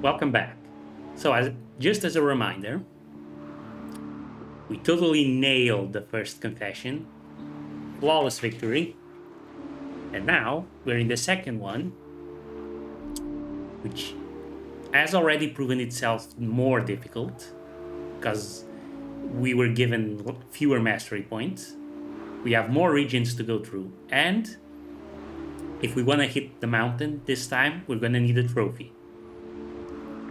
Welcome back. So, just as a reminder, we totally nailed the first confession, flawless victory, and now we're in the second one, which has already proven itself more difficult because we were given fewer mastery points. We have more regions to go through, and if we want to hit the mountain this time, we're going to need a trophy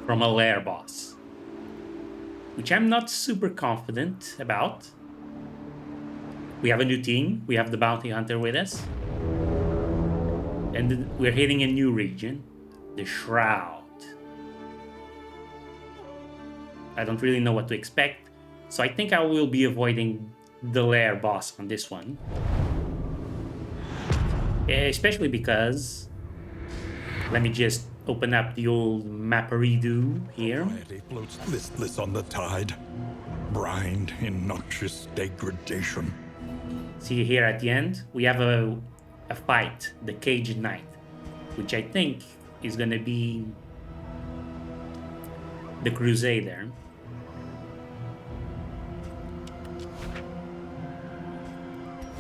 from a lair boss, which I'm not super confident about. We have a new team, we have the bounty hunter with us, and we're hitting a new region, the Shroud. I don't really know what to expect, so I think I will be avoiding the lair boss on this one. Especially because, let me just open up the old Maparidoo here. Society floats listless on the tide, brined in noxious degradation. See here at the end, we have a fight, the Caged Knight, which I think is going to be the Crusader.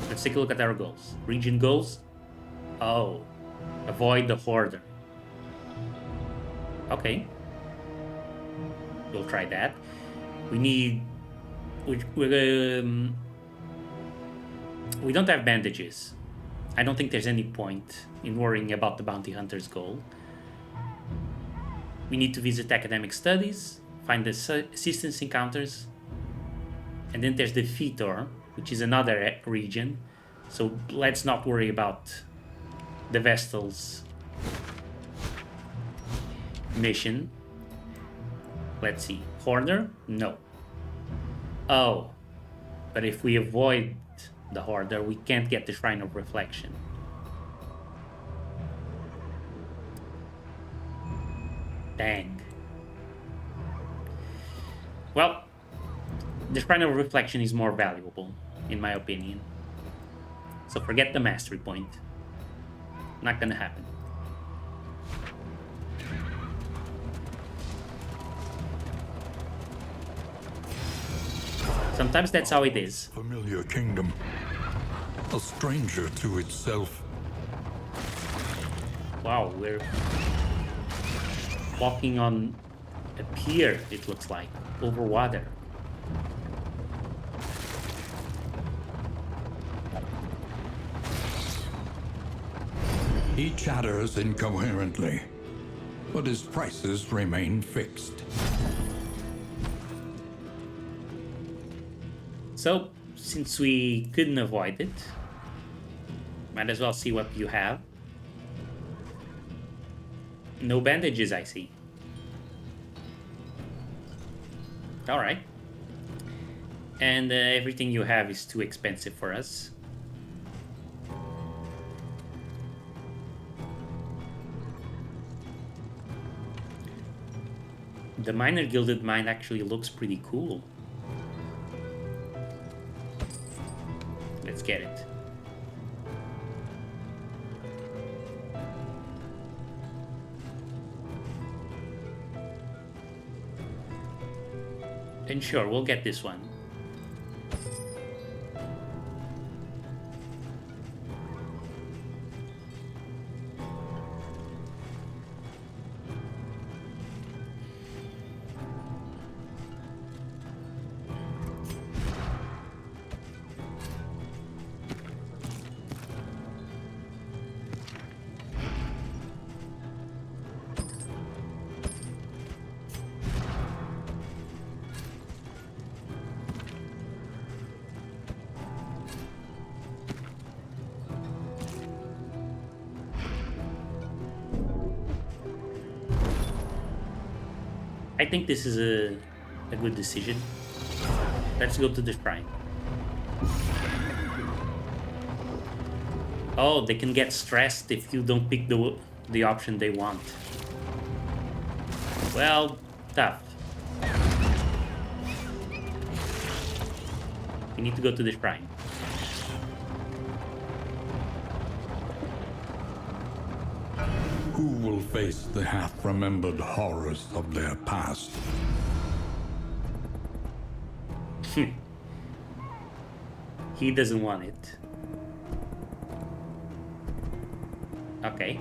Let's take a look at our goals. Region goals. Oh, avoid the Hoarder. Okay. We'll try that. We need... We don't have bandages. I don't think there's any point in worrying about the bounty hunter's goal. We need to visit academic studies, find the assistance encounters, and then there's the Fetor, which is another region. So let's not worry about the Vestal's mission. Let's see. Hoarder? No. Oh. But if we avoid the Hoarder, we can't get the Shrine of Reflection. Dang. Well, the Shrine of Reflection is more valuable, in my opinion. So forget the mastery point. Not gonna happen. Sometimes that's how it is. Familiar kingdom, a stranger to itself. Wow, we're walking on a pier, it looks like, over water. He chatters incoherently, but his prices remain fixed. So, since we couldn't avoid it, might as well see what you have. No bandages, I see. Alright. And everything you have is too expensive for us. The Minor Gilded Mine actually looks pretty cool. Let's get it. And sure, we'll get this one. I think this is a good decision. Let's go to the shrine. Oh, they can get stressed if you don't pick the option they want. Well, tough. We need to go to the shrine. Who will face the half-remembered horrors of their past? He doesn't want it. Okay.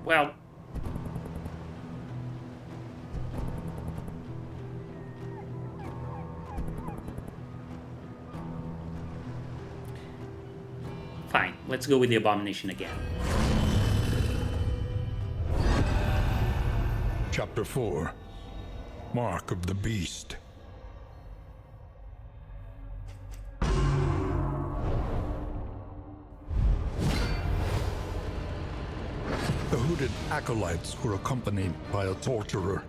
Well, fine. Let's go with the Abomination again. Chapter 4. Mark of the Beast. The hooded acolytes were accompanied by a torturer.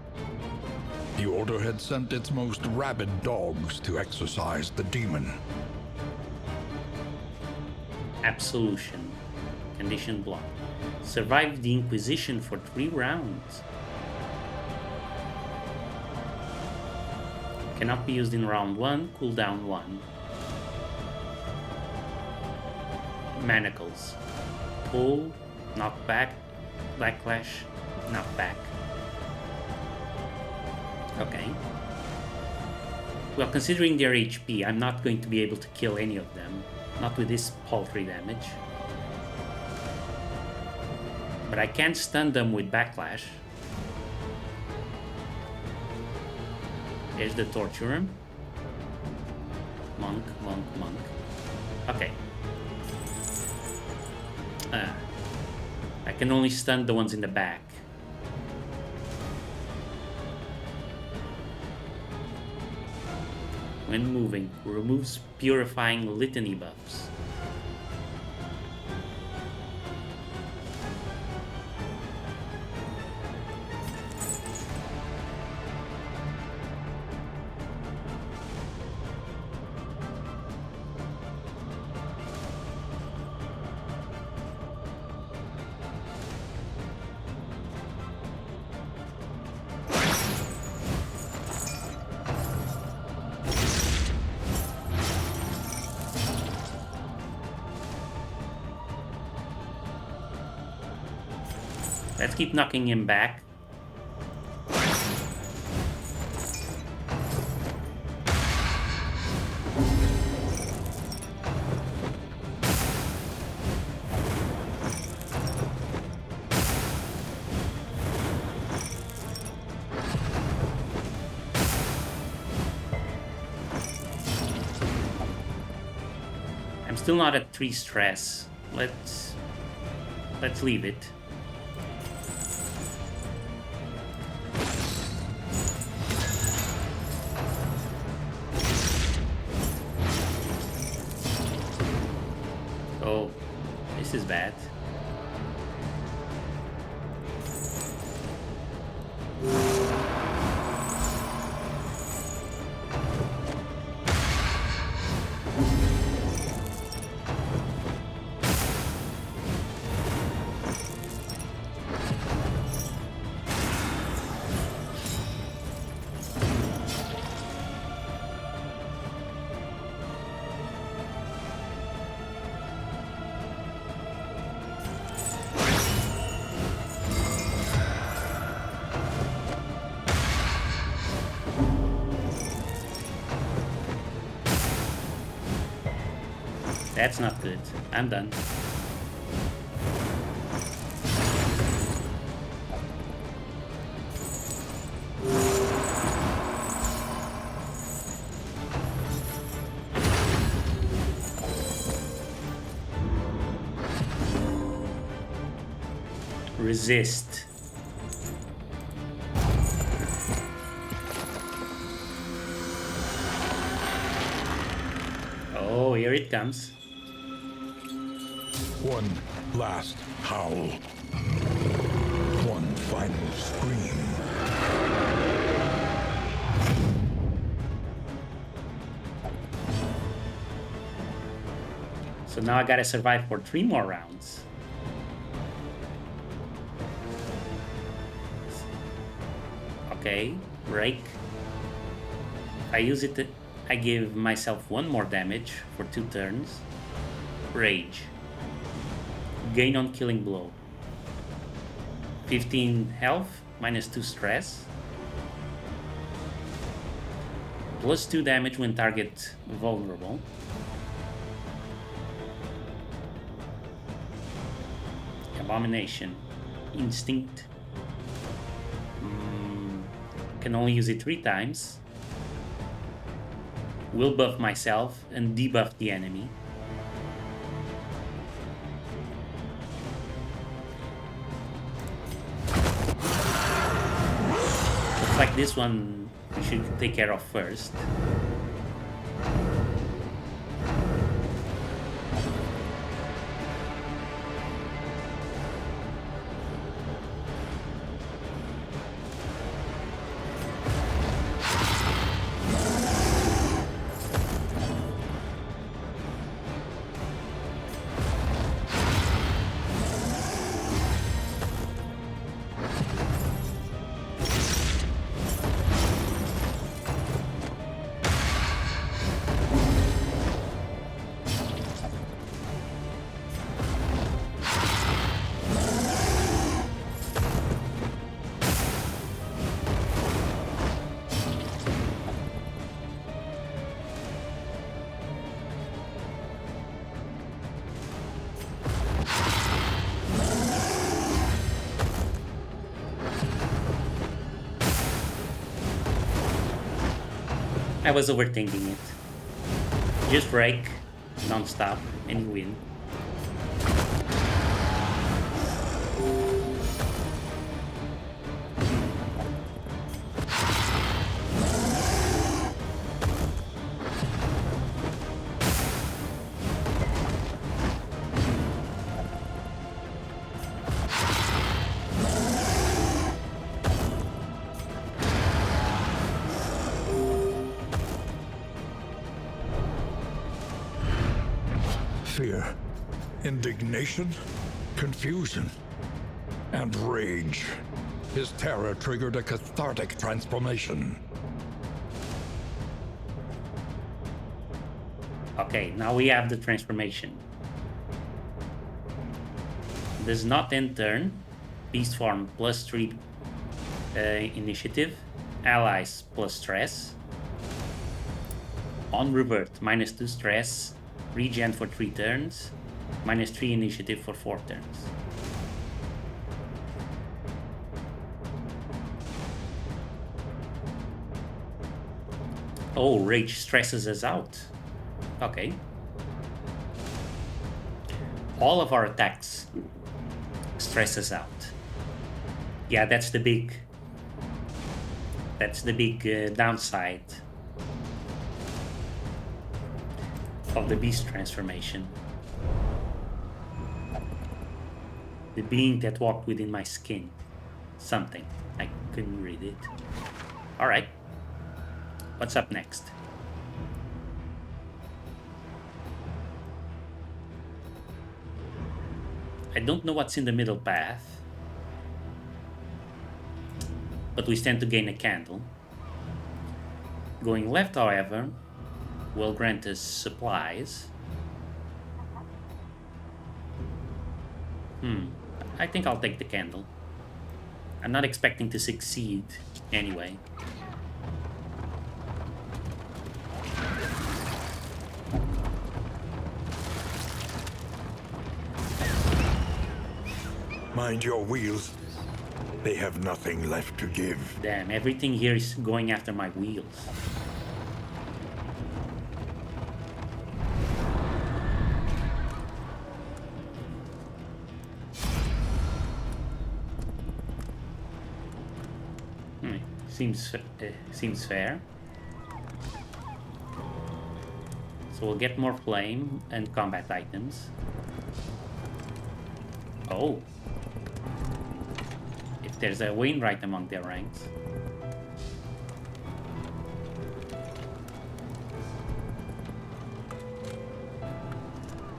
The Order had sent its most rabid dogs to exorcise the demon. Absolution. Condition block. Survived the Inquisition for 3 rounds. Cannot be used in round 1, cooldown 1. Manacles. Pull, knockback, backlash, knockback. Okay. Well, considering their HP, I'm not going to be able to kill any of them. Not with this paltry damage. But I can stun them with backlash. There's the Torturer. Monk, monk, monk. Okay. I can only stun the ones in the back. When moving, removes purifying litany buffs. Let's keep knocking him back. I'm still not at 3 stress. Let's leave it. Oh, this is bad. That's not good. I'm done. Resist. Oh, here it comes. One last howl. One final scream. So now I gotta survive for 3 more rounds. Okay, break. If I use it, I give myself 1 more damage for 2 turns. Rage. Gain on killing blow. 15 health, minus 2 stress. Plus 2 damage when target vulnerable. Abomination. Instinct. Can only use it 3 times. Will buff myself and debuff the enemy. Looks like this one we should take care of first. I was overthinking it. Just break, non-stop, and you win. Fear, indignation, confusion, and rage. His terror triggered a cathartic transformation. Okay, now we have the transformation. Does not end turn. Beast form plus 3 initiative. Allies plus stress. On revert, minus 2 stress. Regen for 3 turns. Minus 3 initiative for 4 turns. Oh, rage stresses us out. Okay. All of our attacks stress us out. Yeah, that's the big downside of the beast transformation. The being that walked within my skin. Something. I couldn't read it. Alright. What's up next? I don't know what's in the middle path, but we stand to gain a candle. Going left, however, will grant us supplies. I think I'll take the candle. I'm not expecting to succeed anyway. Mind your wheels. They have nothing left to give. Damn, everything here is going after my wheels. Seems fair. So we'll get more flame and combat items. Oh. If there's a Wainwright among their ranks.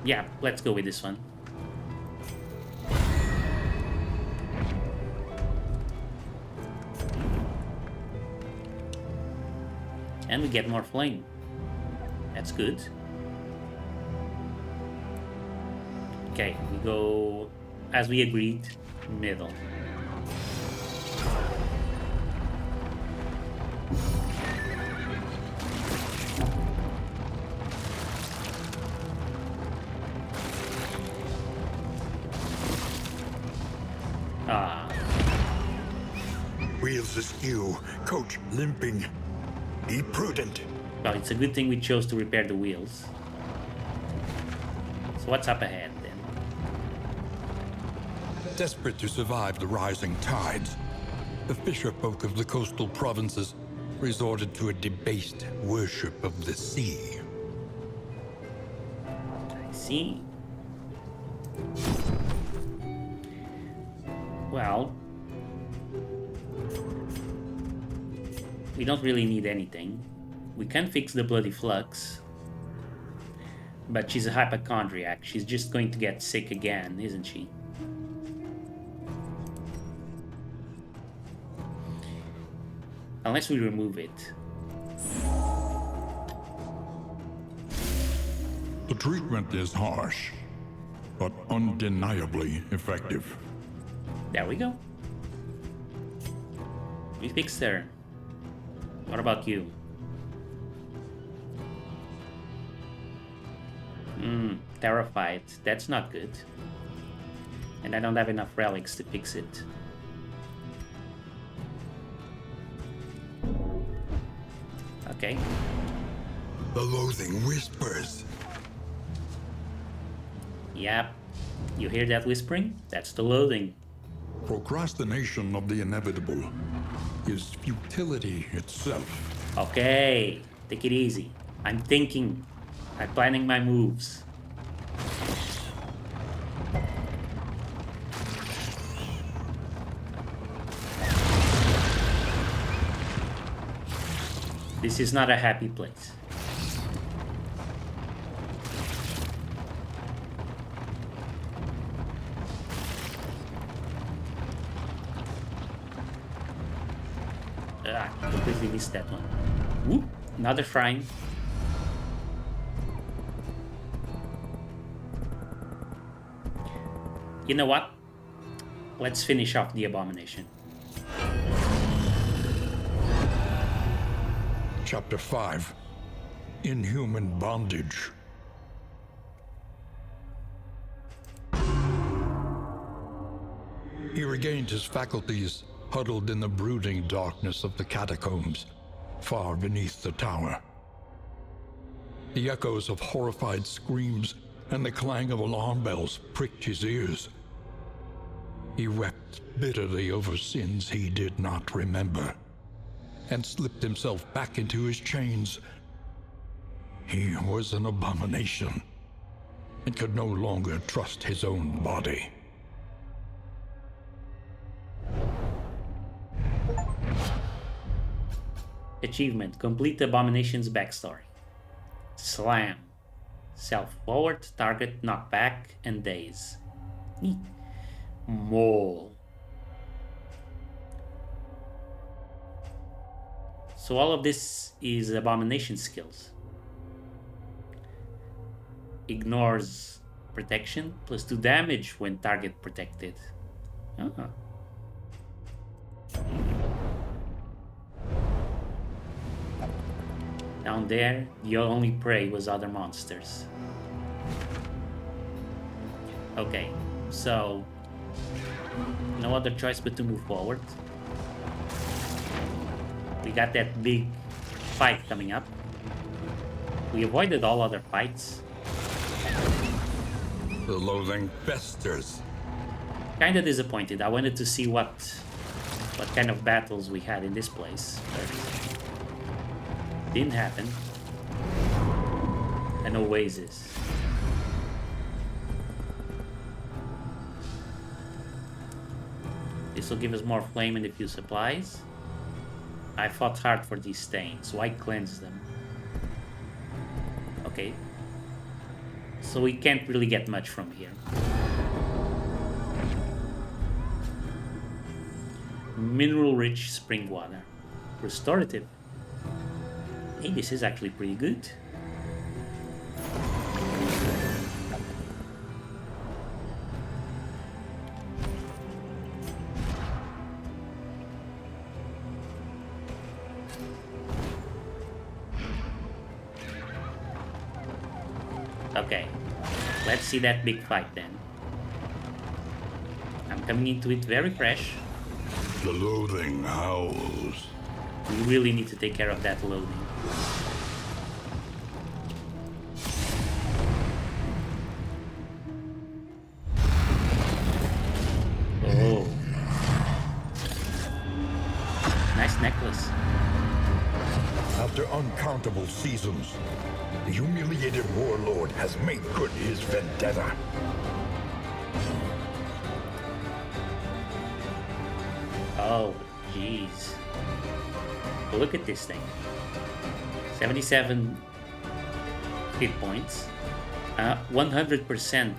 Yeah, let's go with this one. And we get more flame. That's good. Okay, we go, as we agreed, middle. Ah, Wheels askew, coach limping. Be prudent. well, it's a good thing we chose to repair the wheels. So what's up ahead then? Desperate to survive the rising tides, the fisher folk of the coastal provinces resorted to a debased worship of the sea. I see. Well, we don't really need anything. We can fix the bloody flux. But she's a hypochondriac. She's just going to get sick again, isn't she? Unless we remove it. The treatment is harsh, but undeniably effective. There we go. We fixed her. What about you? Terrified. That's not good. And I don't have enough relics to fix it. Okay. The loathing whispers. Yep. You hear that whispering? That's the loathing. Procrastination of the inevitable is futility itself. Okay. Take it easy. I'm thinking. I'm planning my moves. This is not a happy place. Completely missed that one. Whoop, another shrine. You know what? Let's finish off the abomination. Chapter 5. Inhuman Bondage. He regained his faculties, huddled in the brooding darkness of the catacombs, far beneath the tower. The echoes of horrified screams and the clang of alarm bells pricked his ears. He wept bitterly over sins he did not remember, and slipped himself back into his chains. He was an abomination, and could no longer trust his own body. Achievement. Complete the abomination's backstory. Slam. Self-forward, target, knockback, and daze. Neat. Mole. So all of this is abomination skills. Ignores protection, plus 2 damage when target protected. Ah. Down there, the only prey was other monsters. Okay, so no other choice but to move forward. We got that big fight coming up. We avoided all other fights. The loathing festers. Kinda disappointed. I wanted to see what kind of battles we had in this place, but didn't happen. An oasis. This will give us more flame and a few supplies. I fought hard for these stains, so I cleanse them. Okay. So we can't really get much from here. Mineral-rich spring water. Restorative. Hey, this is actually pretty good. Okay, let's see that big fight then. I'm coming into it very fresh. The loathing howls. We really need to take care of that loading. Oh. Nice necklace. After uncountable seasons, the humiliated warlord has made good his vendetta. Oh, jeez. Look at this thing. 77 hit points. 100%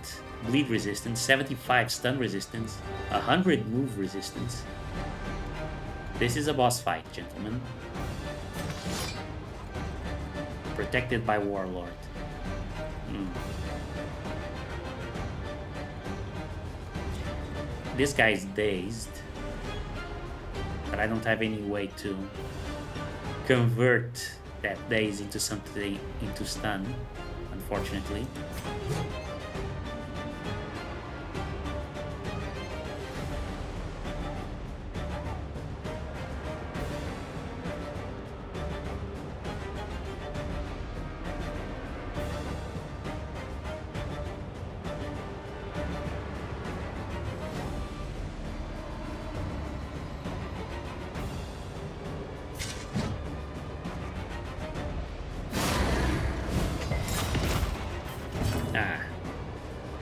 bleed resistance, 75 stun resistance, 100 move resistance. This is a boss fight, gentlemen. Protected by Warlord. This guy's dazed, but I don't have any way to convert that daze into something, into stun, unfortunately.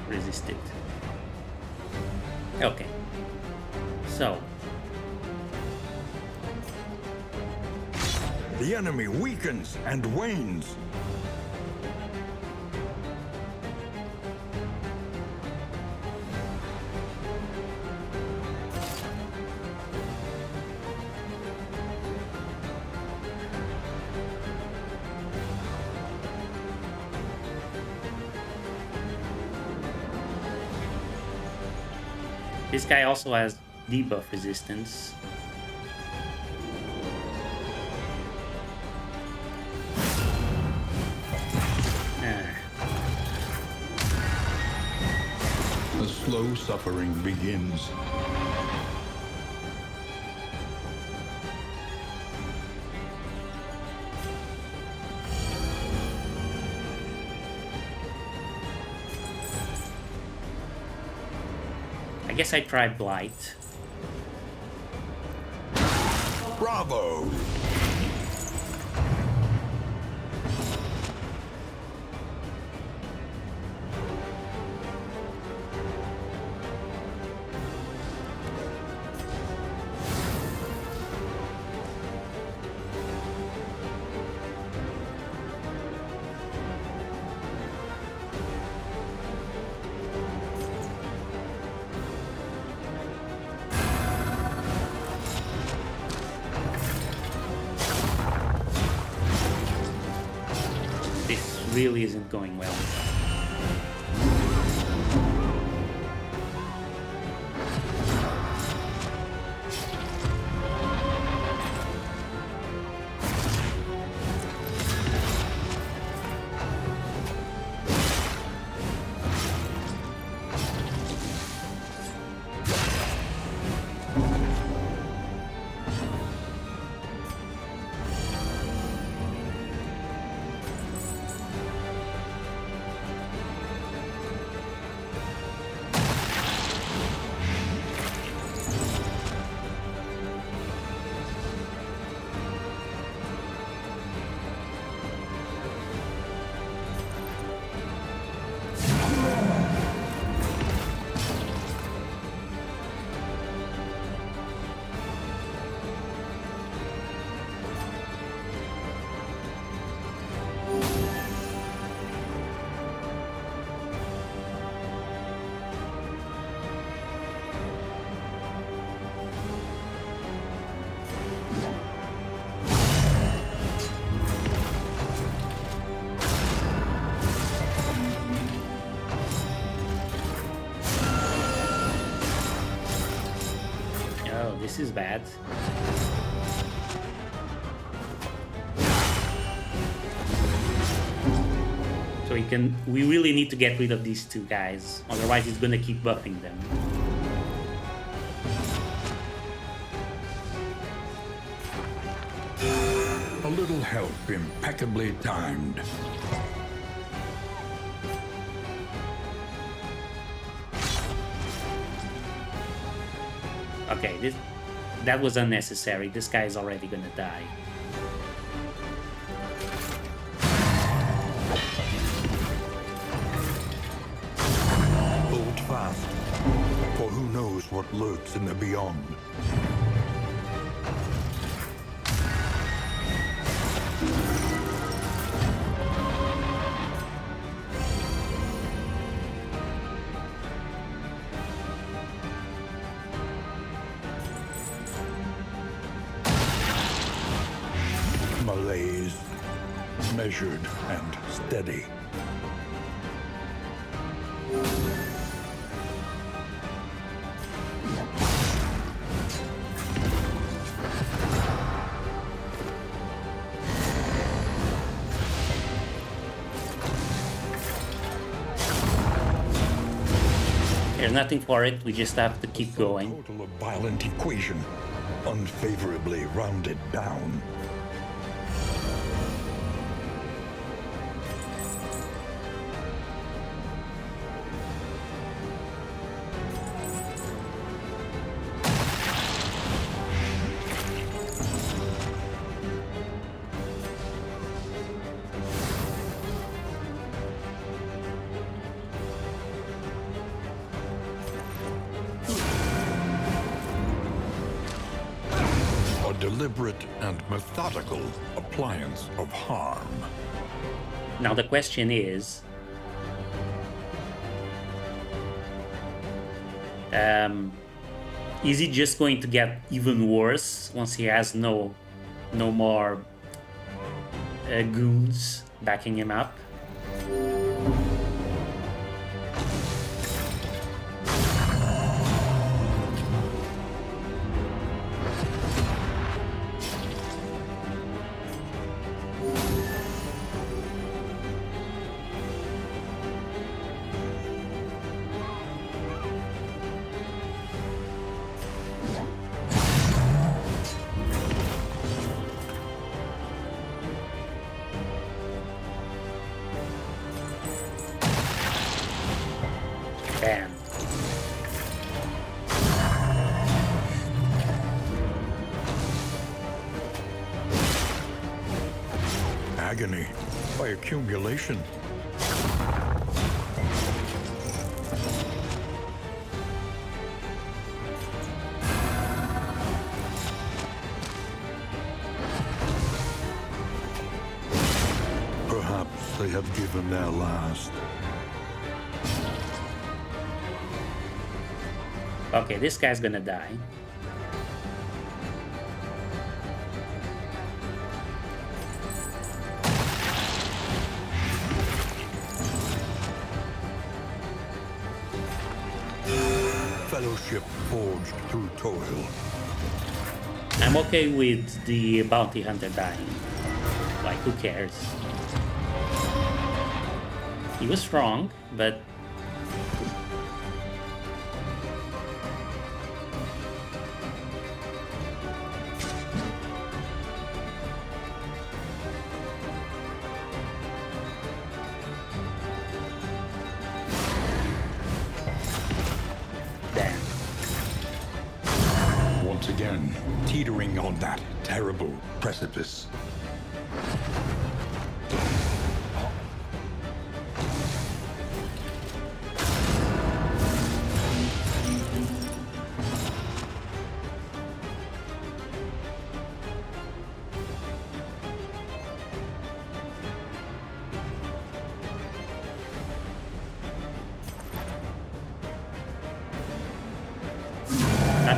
Resisted. Okay. So. The enemy weakens and wanes. This guy also has debuff resistance. The slow suffering begins. I guess I try Blight. Bravo! Really isn't going well. This is bad. So he we really need to get rid of these two guys, otherwise he's gonna keep buffing them. A little help impeccably timed. Okay, that was unnecessary. This guy is already gonna die. Hold fast, for who knows what lurks in the beyond. Malaise, measured and steady. There's nothing for it, we just have to keep going. Total of violent equation, unfavorably rounded down. Deliberate and methodical appliance of harm. Now the question is, is he just going to get even worse once he has no more goons backing him up? Bam. Agony by accumulation. Perhaps they have given their last. Okay, this guy's gonna die. Fellowship forged through toil. I'm okay with the bounty hunter dying. Like, who cares? He was strong, but Once again, teetering on that terrible precipice.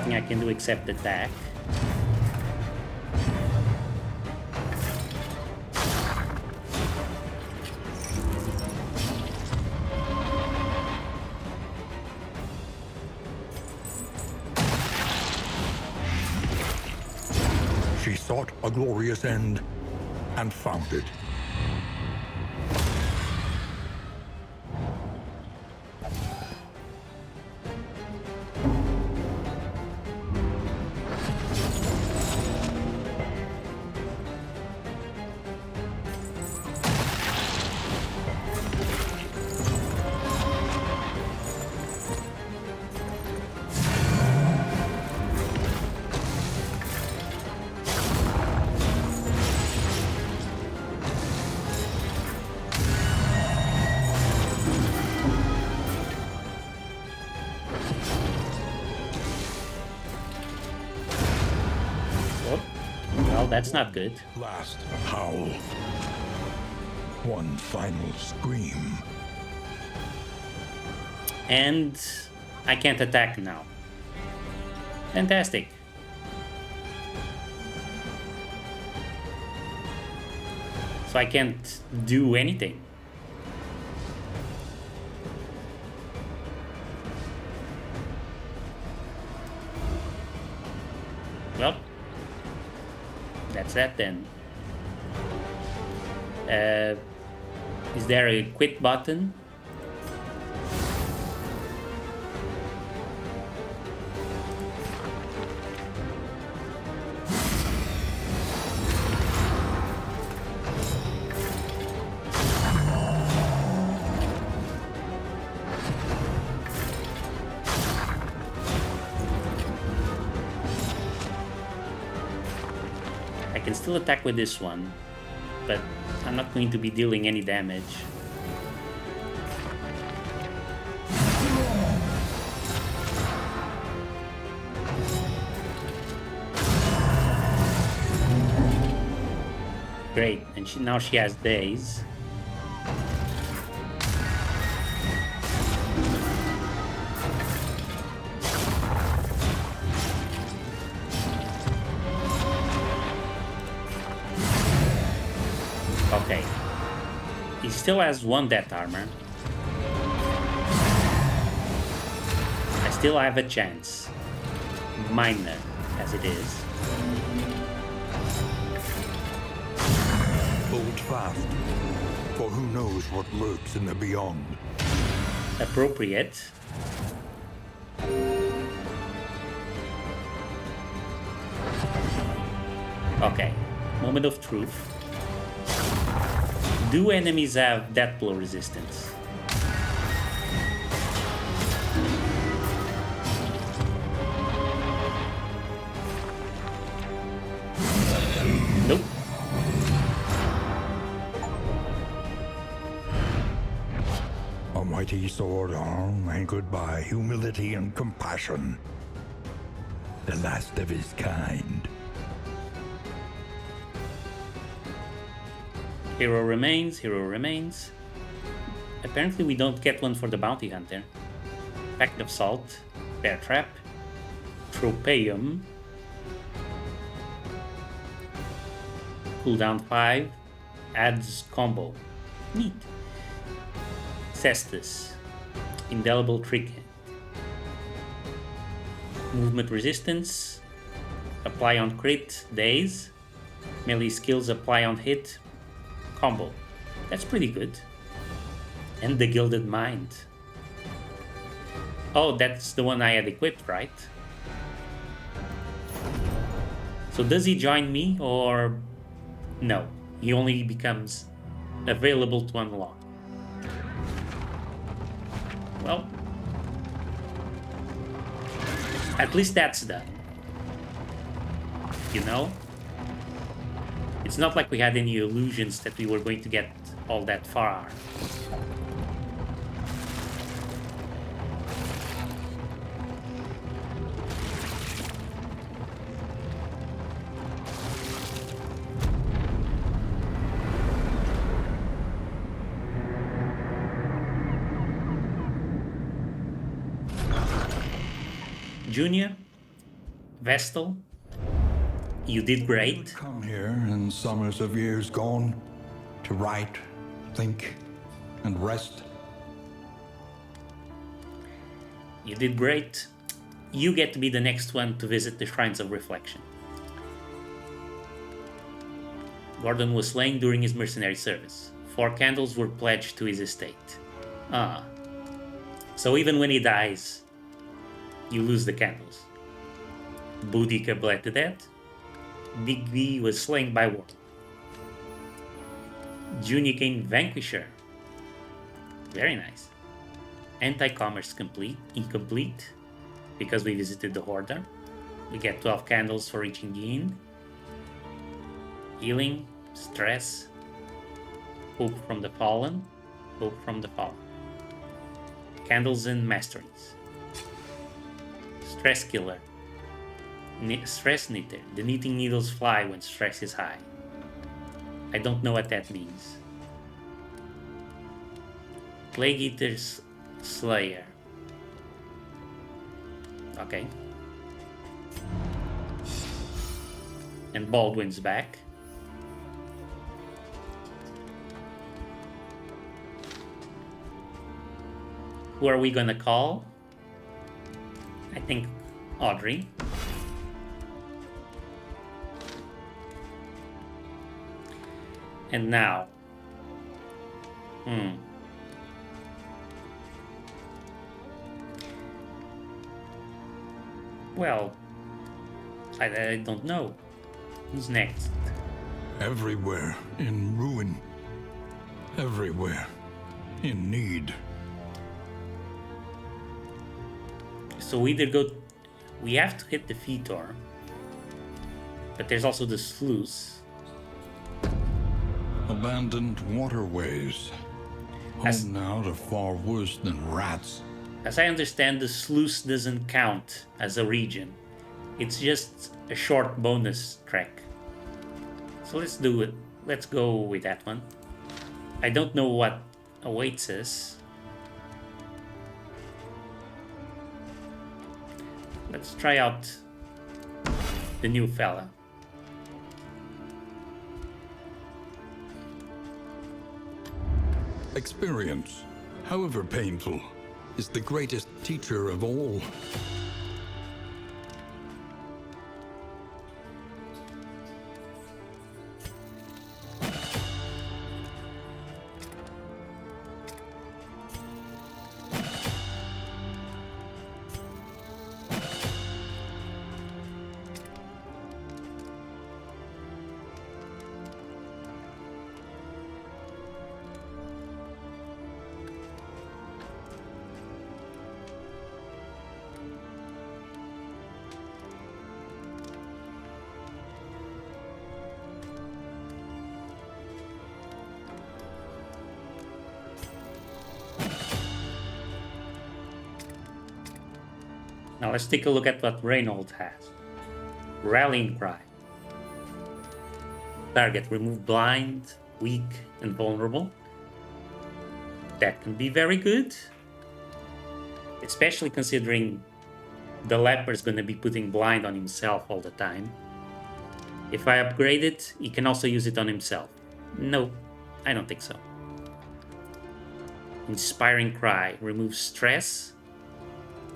nothing I can do except attack. She sought a glorious end and found it. Well, that's not good. Last howl. One final scream. And I can't attack now. Fantastic. So I can't do anything. Well, that's that then. Is there a quit button? I can still attack with this one, but I'm not going to be dealing any damage. Great, and now she has days. Okay. He still has one death armor. I still have a chance. Minor as it is. Hold fast, for who knows what lurks in the beyond. Appropriate. Okay. Moment of truth. Do enemies have death blow resistance? Nope. A mighty sword arm anchored by humility and compassion. The last of his kind. Hero remains, hero remains. Apparently we don't get one for the bounty hunter. Pact of Salt, Bear Trap, Tropeum, cooldown 5, adds combo. Neat. Cestus, Indelible Trick. Movement resistance, apply on crit, days. Melee skills apply on hit, combo. That's pretty good. And the Gilded Mind. Oh, that's the one I had equipped, right? So does he join me or no? He only becomes available to unlock. Well, at least that's done. You know? It's not like we had any illusions that we were going to get all that far. Junior, Vestal, you did great. Come here in summers of years gone to write, think, and rest. You did great. You get to be the next one to visit the Shrines of Reflection. Gordon was slain during his mercenary service. 4 candles were pledged to his estate. Ah. So even when he dies, you lose the candles. Boudica bled to death. Big B was slain by war. Junior gained Vanquisher. Very nice. Anti-commerce incomplete, because we visited the Hoarder. We get 12 candles for each gain. Healing, stress, hope from the fallen, hope from the fallen. Candles and masteries. Stress killer. Stress knitter. The knitting needles fly when stress is high. I don't know what that means. Plague Eater's Slayer. Okay. And Baldwin's back. Who are we gonna call? I think Audrey. And now. Well, I don't know. Who's next? Everywhere in ruin. Everywhere in need. So we either go... We have to hit the Fetor. But there's also the sluice. Abandoned waterways. As- Home now to far worse than rats. As I understand, the sluice doesn't count as a region. It's just a short bonus trek. So let's do it. Let's go with that one. I don't know what awaits us. Let's try out the new fella. Experience, however painful, is the greatest teacher of all. Now let's take a look at what Reynold has. Rallying Cry. Target, remove blind, weak, and vulnerable. That can be very good. Especially considering the leopard's gonna be putting blind on himself all the time. If I upgrade it, he can also use it on himself. No, I don't think so. Inspiring Cry, remove stress.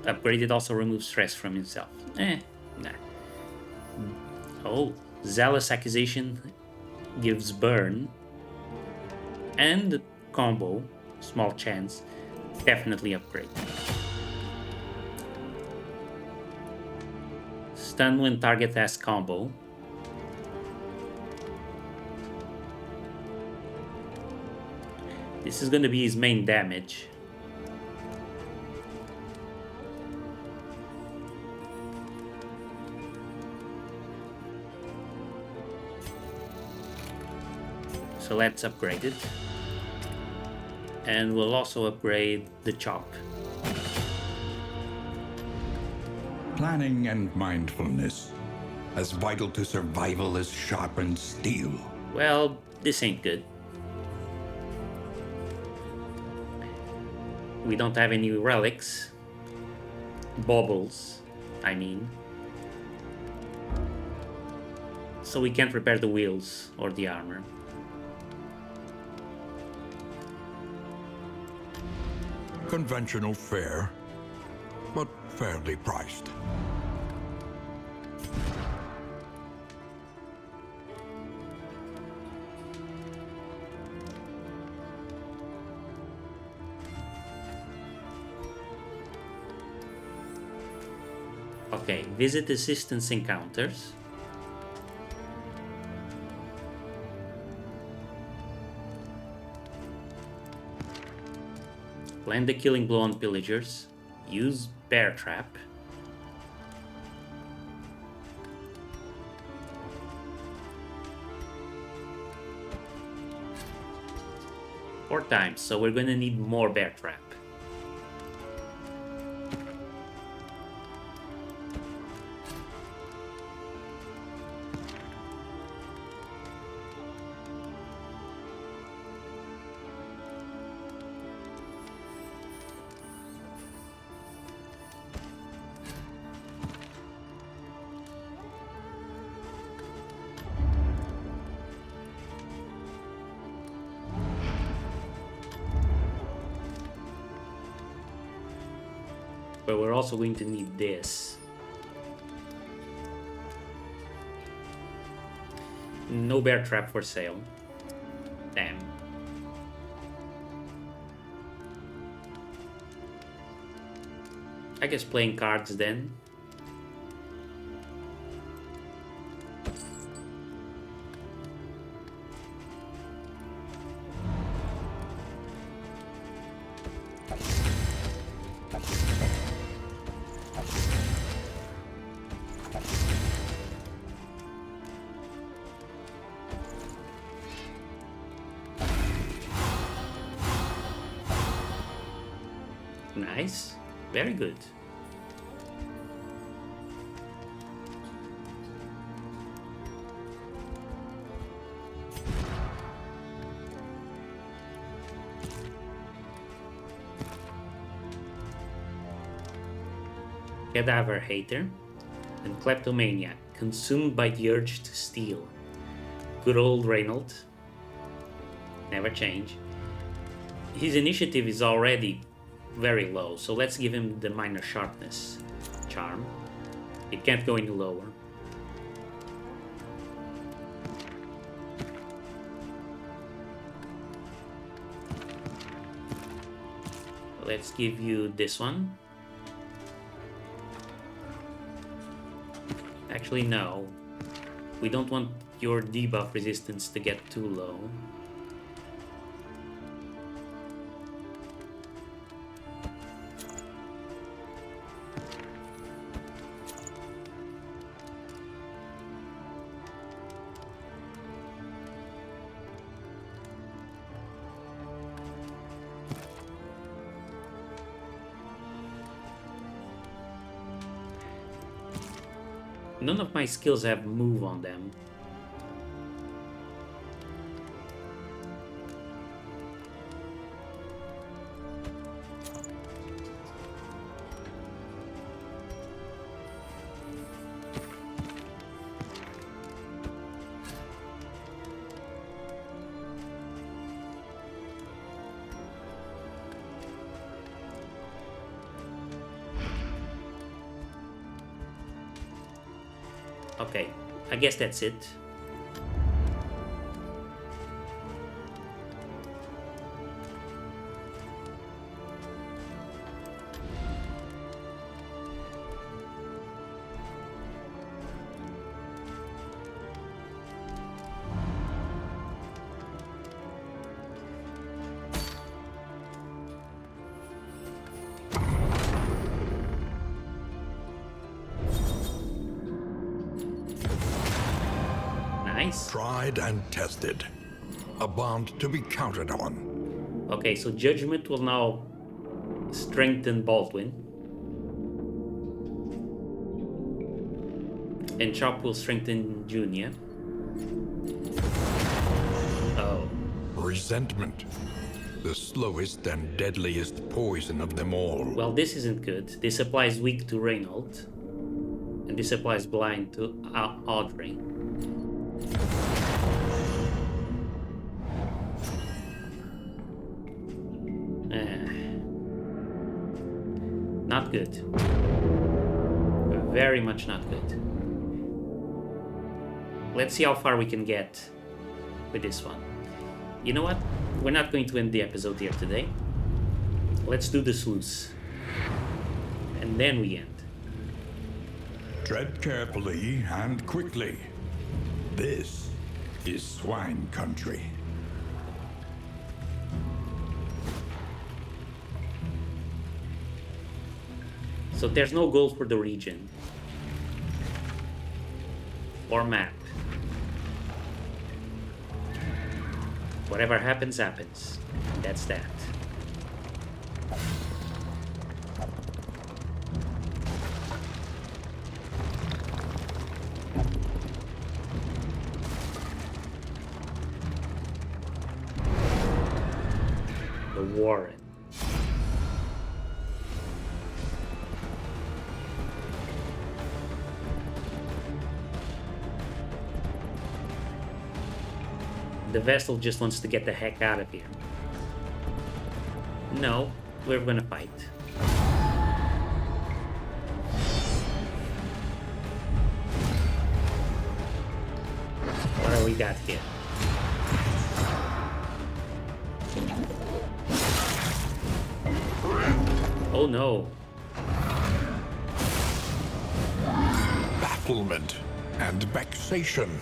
Upgraded also removes stress from himself. Nah. Oh, Zealous Accusation gives burn. And combo, small chance, definitely upgrade. Stun when target has combo. This is going to be his main damage. So let's upgrade it. And we'll also upgrade the chop. Planning and mindfulness, as vital to survival as sharpened steel. Well, this ain't good. We don't have any relics. Baubles, I mean. So we can't repair the wheels or the armor. Conventional fare, but fairly priced. Okay, visit assistance encounters. Land the killing blow on pillagers. Use bear trap. Four times, so we're gonna need more bear trap. But we're also going to need this. No bear trap for sale. Damn. I guess playing cards then. Nice. Very good. Cadaver Hater and Kleptomaniac, consumed by the urge to steal. Good old Reynold. Never change. His initiative is already very low, so let's give him the minor sharpness charm. It can't go any lower. Let's give you this one. Actually, no. We don't want your debuff resistance to get too low. None of my skills have move on them. Okay, I guess that's it. Nice. Tried and tested. A bond to be counted on. Okay, so Judgment will now strengthen Baldwin. And Chop will strengthen Junior. Oh. Resentment. The slowest and deadliest poison of them all. Well, this isn't good. This applies weak to Reynold. And this applies blind to Audrey. Not good. Very much not good. Let's see how far we can get with this one. You know what? We're not going to end the episode here today. Let's do the sluice. And then we end. Tread carefully and quickly. This is swine country. So there's no goal for the region. Or map. Whatever happens, happens. That's that. The Warren. The vessel just wants to get the heck out of here. No, we're gonna fight. got hit. Oh no. Bafflement and vexation.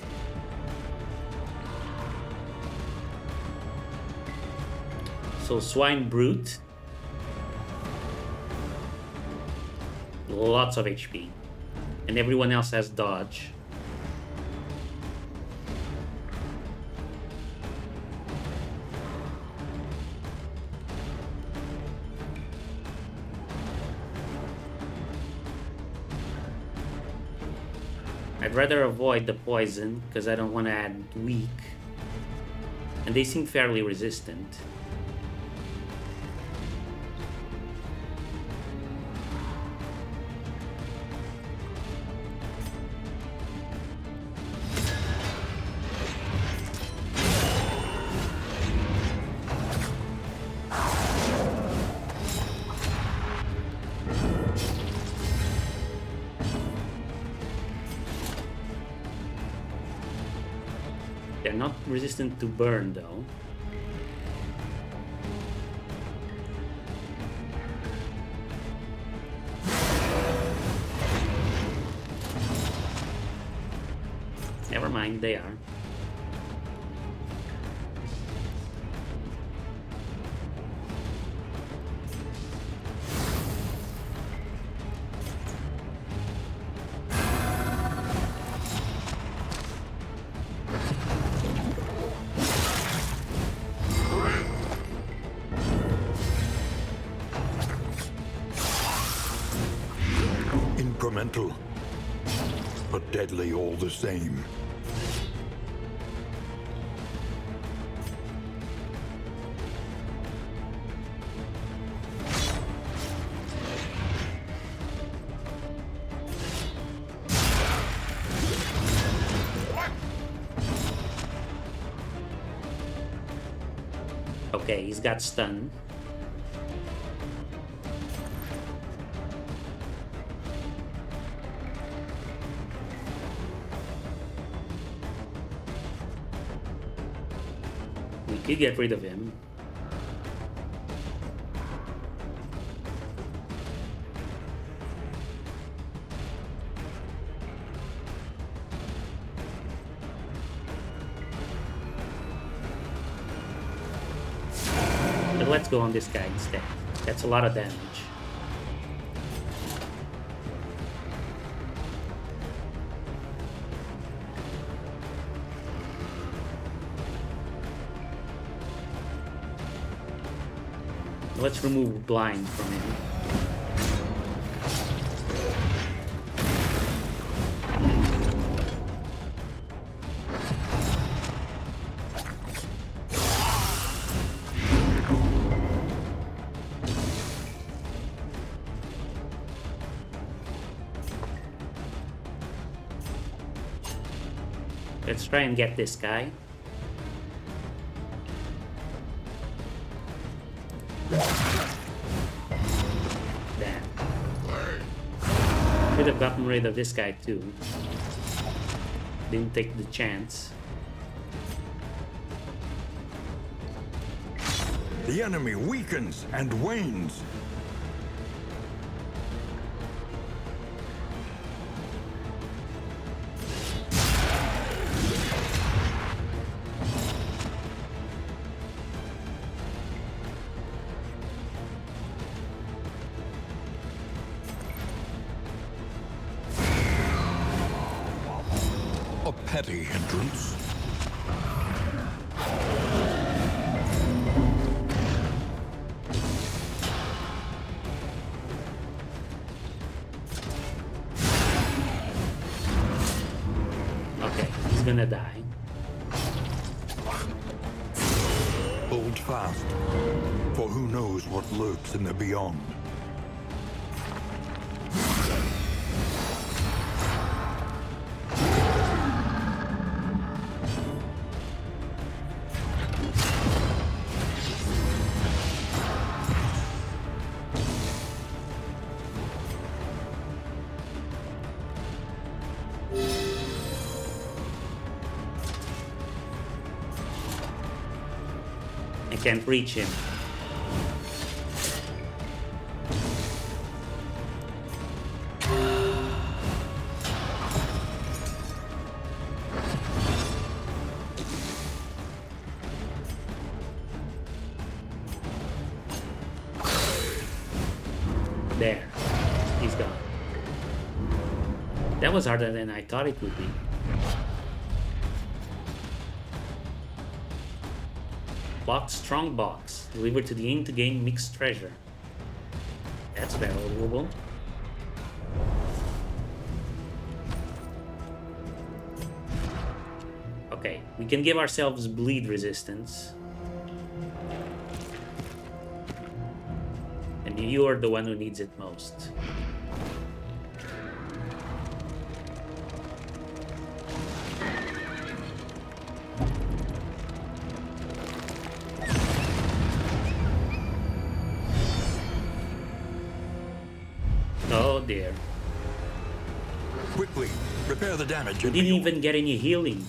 So Swine Brute. Lots of HP. And everyone else has dodge. I'd rather avoid the poison because I don't want to add weak. And they seem fairly resistant. They're not resistant to burn though. Never mind, they are. Incremental, but deadly all the same. Okay, he's got stun. We could get rid of him. But let's go on this guy instead. That's a lot of damage. Let's remove blind from him. Let's try and get this guy. Damn. Should have gotten rid of this guy too. Didn't take the chance. The enemy weakens and wanes. A petty hindrance. Okay, he's gonna die. Hold fast, for who knows what lurks in the beyond. can't reach him. There. He's gone. That was harder than I thought it would be. Locked strong box. Delivered to the inn to gain mixed treasure. That's valuable. Okay, we can give ourselves bleed resistance. And you are the one who needs it most. Oh dear. Quickly, repair the damage. We didn't even get any healing.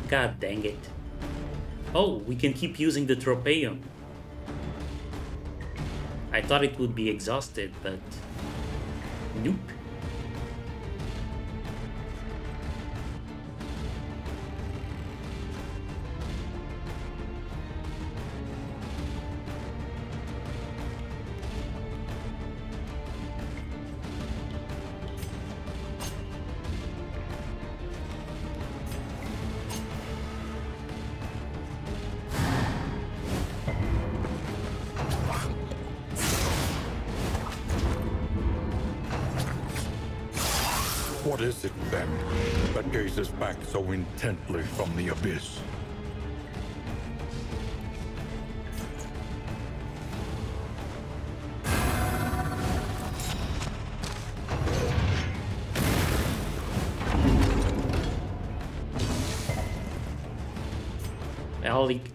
God dang it. Oh, we can keep using the Tropeum. I thought it would be exhausted, but nope. What is it, then, that gazes back so intently from the abyss?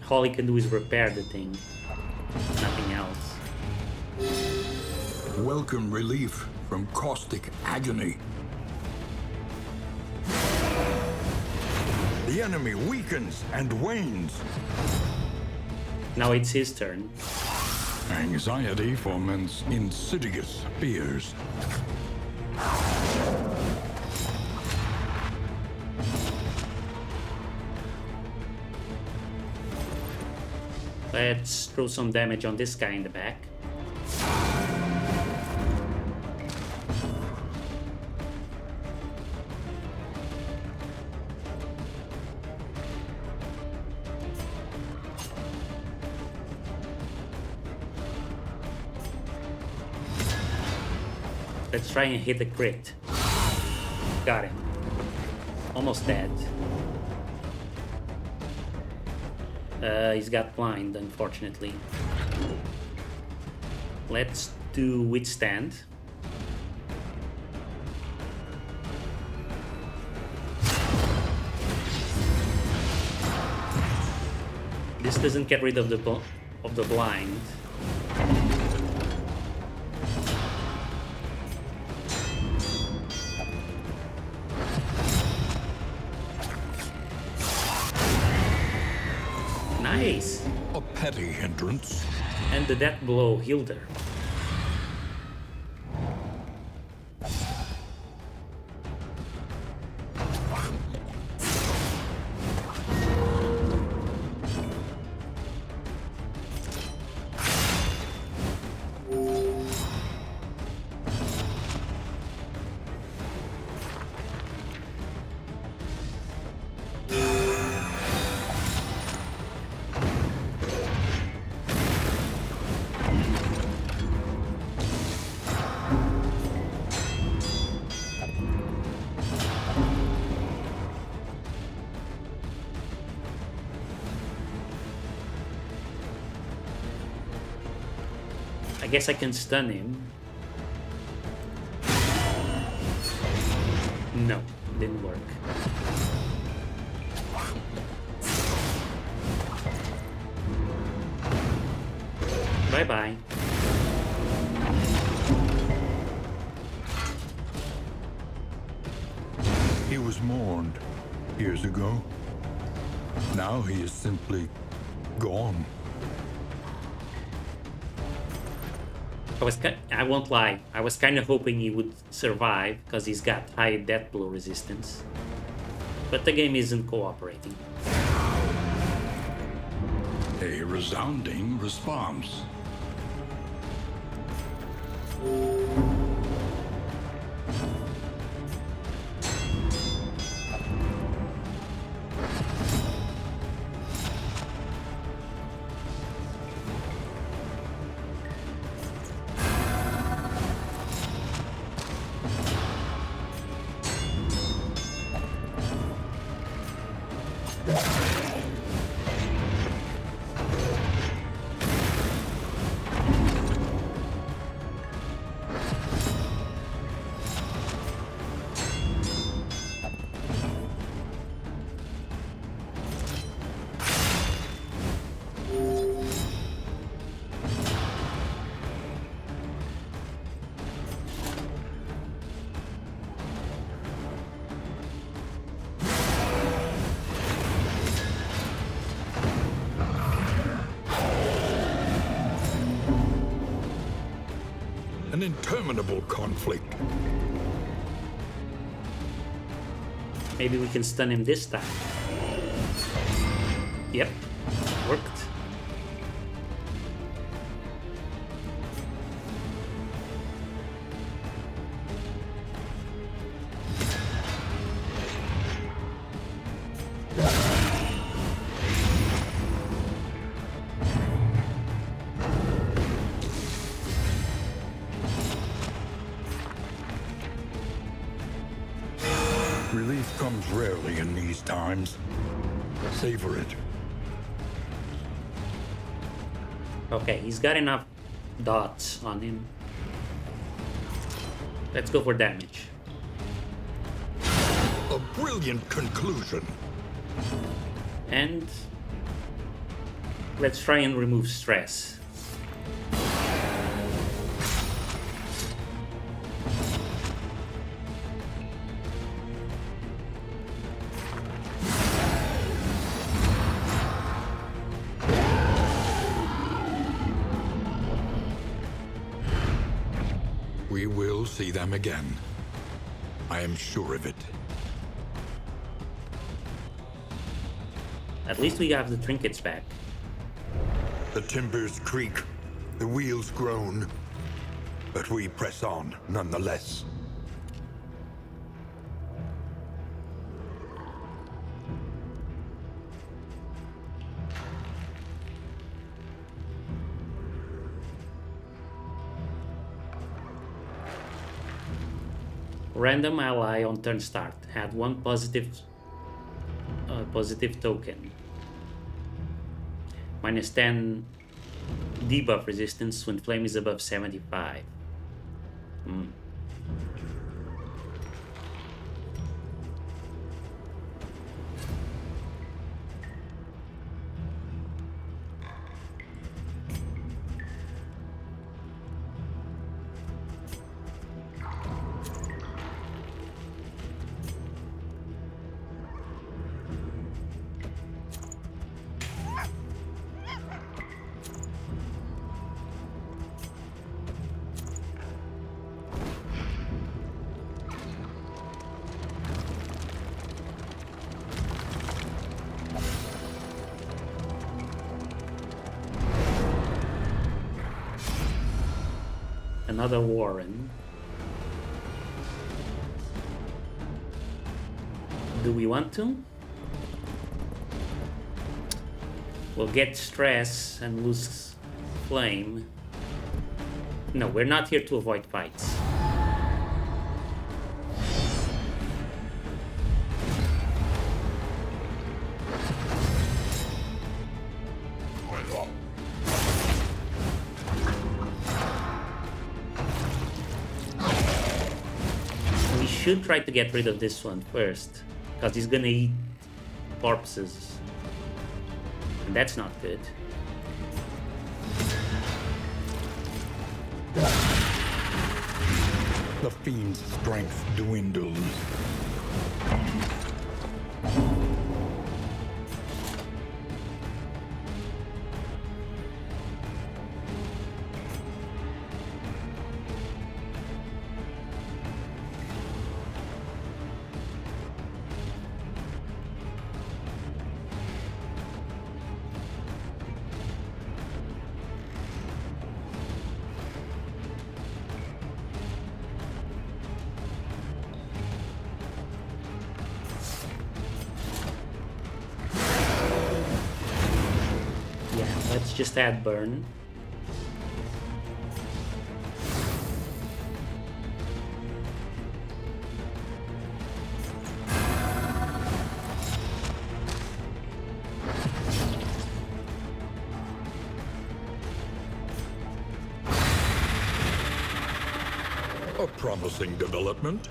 All he can do is repair the thing. Nothing else. Welcome relief from caustic agony. The enemy weakens and wanes. Now it's his turn. Anxiety foments insidious fears. Let's throw some damage on this guy in the back. Let's try and hit the crit. Got him. Almost dead. He's got blind, unfortunately. Let's do withstand. This doesn't get rid of the blind. Nice! A petty hindrance. And the death blow healed her. I guess I can stun him. No, didn't work. Bye-bye. was mourned years ago. Now he is simply gone. I won't lie, I was kind of hoping he would survive because he's got high death blow resistance. But the game isn't cooperating. A resounding response. An interminable conflict. Maybe we can stun him this time. Yep, worked. Relief comes rarely in these times. Savor it. Okay, he's got enough dots on him. Let's go for damage. A brilliant conclusion. And let's try and remove stress. We will see them again. I am sure of it. At least we have the trinkets back. The timbers creak, the wheels groan, but we press on nonetheless. Random ally on turn start. Add one positive token. Minus 10 debuff resistance when flame is above 75. Another Warren. Do we want to? We'll get stress and lose flame. No, we're not here to avoid fights. Should try to get rid of this one first, because he's gonna eat corpses, and that's not good. The fiend's strength dwindles. Let's just add burn. A promising development.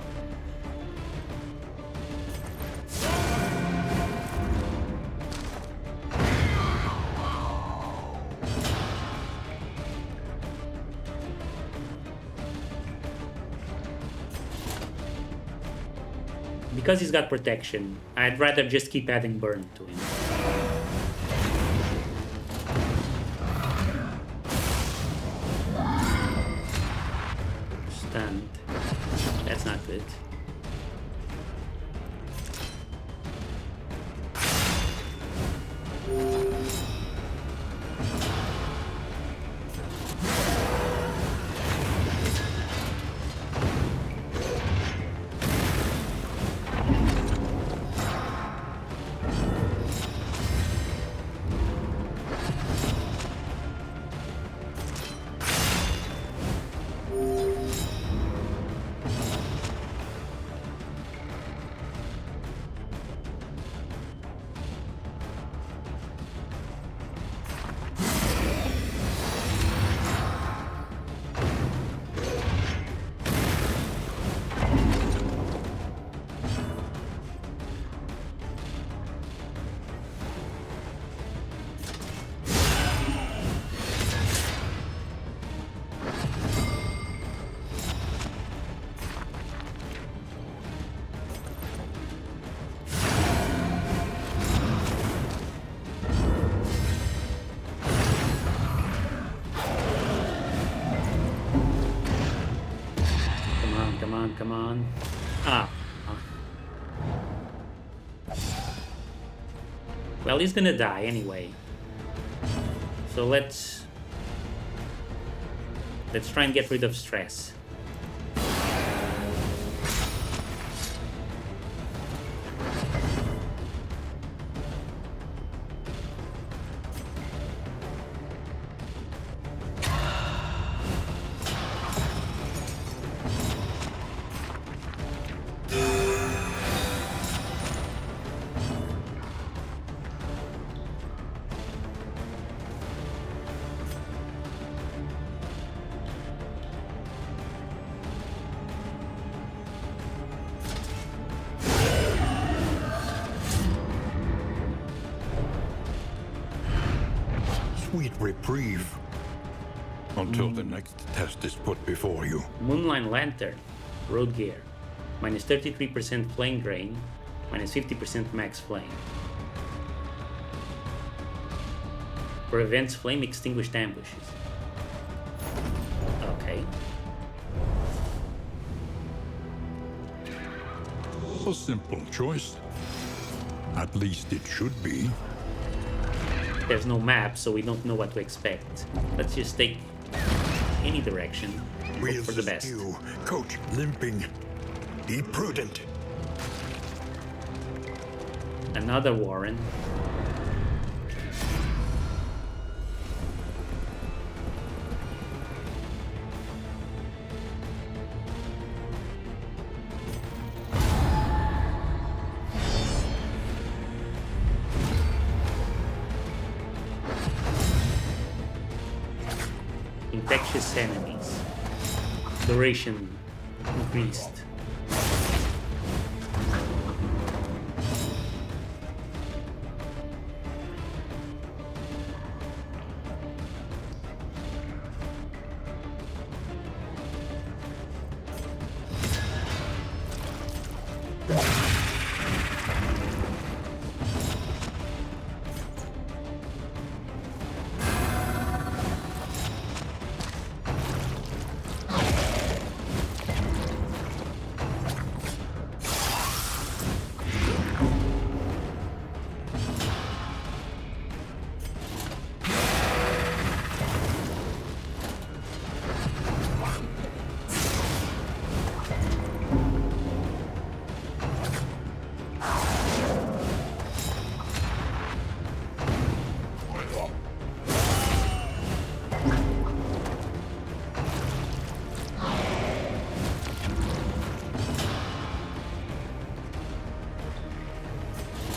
Because he's got protection, I'd rather just keep adding burn to him. Stunned. That's not good. Come on. Well, he's gonna die anyway. So let's try and get rid of stress. Sweet reprieve. Until the next test is put before you. Moonline Lantern, road gear, minus 33% flame drain, minus 50% max flame. Prevents flame extinguished ambushes. Okay. A simple choice. At least it should be. There's no map, so we don't know what to expect. Let's just take any direction. Hope Wheels for the best. askew, coach limping. Be prudent. Another Warren. Infectious enemies. Duration increased.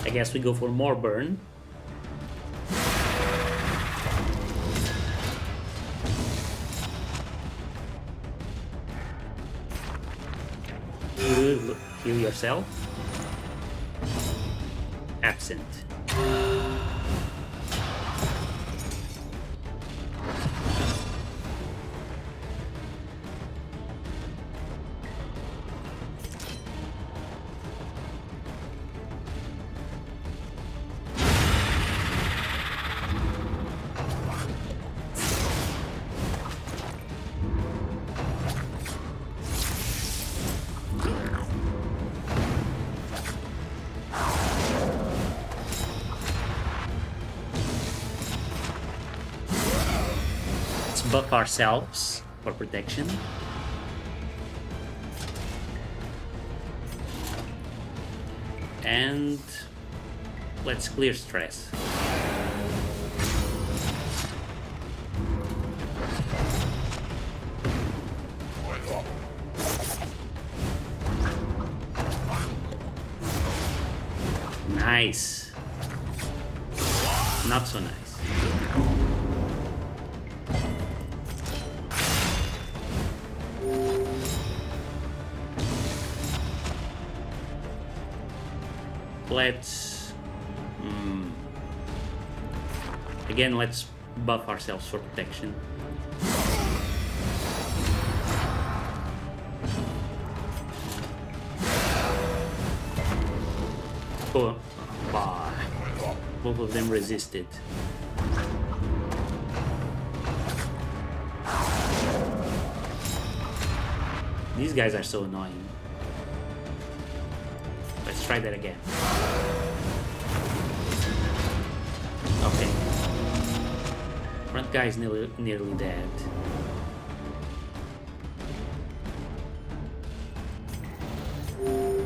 I guess we go for more burn. Heal yourself. Absent. Buff ourselves for protection. And let's clear stress. Nice. Not so nice. Let's again, let's buff ourselves for protection. Oh, both of them resisted. These guys are so annoying. Let's try that again. Okay. Front guy is nearly dead.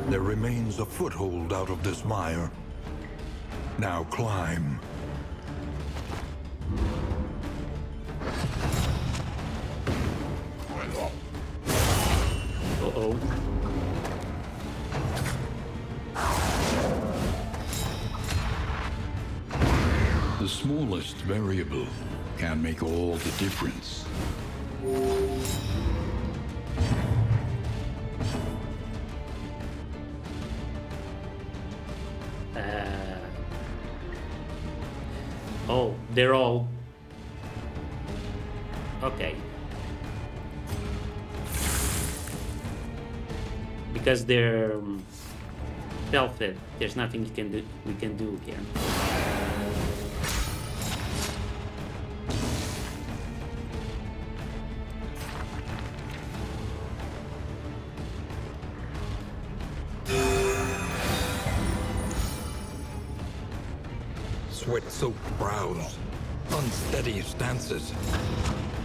There remains a foothold out of this mire. Now climb. Uh-oh. The smallest variable can make all the difference. Oh, they're all... Okay. Because they're self-fed, there's nothing we can do here. Sweat-soaked brows, unsteady stances.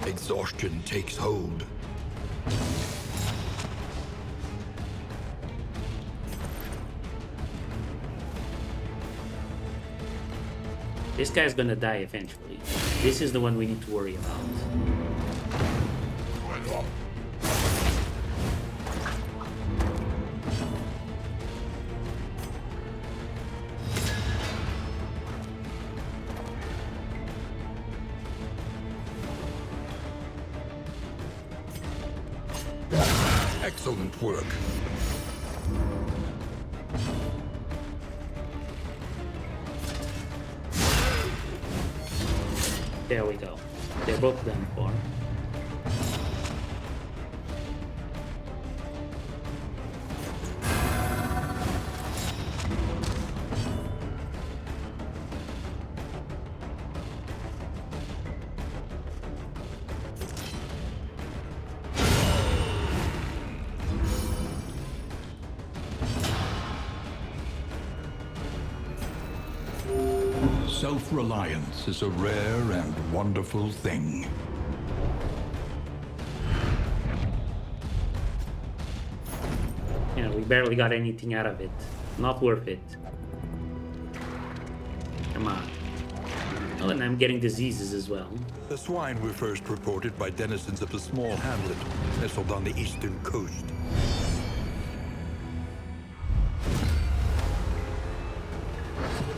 Exhaustion takes hold. This guy's gonna die eventually. This is the one we need to worry about. Excellent work. There we go. They're both done for. Self-reliance is a rare and wonderful thing. You know, we barely got anything out of it. Not worth it. Come on. Oh, and I'm getting diseases as well. The swine were first reported by denizens of a small hamlet nestled on the eastern coast.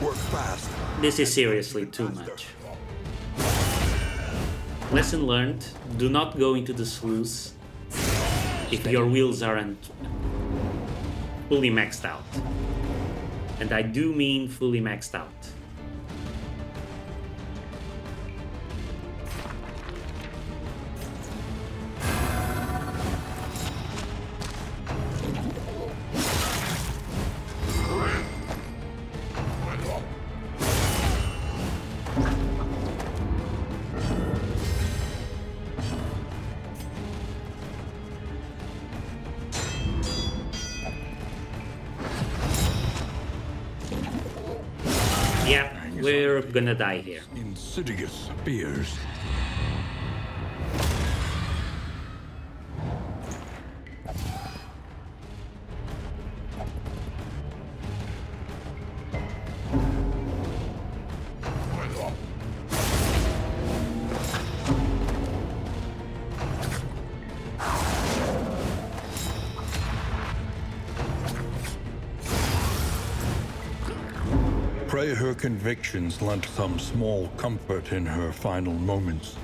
Work fast. This is seriously too much. Lesson learned, do not go into the sluice if your wheels aren't fully maxed out. And I do mean fully maxed out. Yeah, we're gonna die here. Insidious spears. Pray her convictions lent some small comfort in her final moments.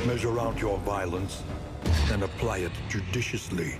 Measure out your violence and apply it judiciously.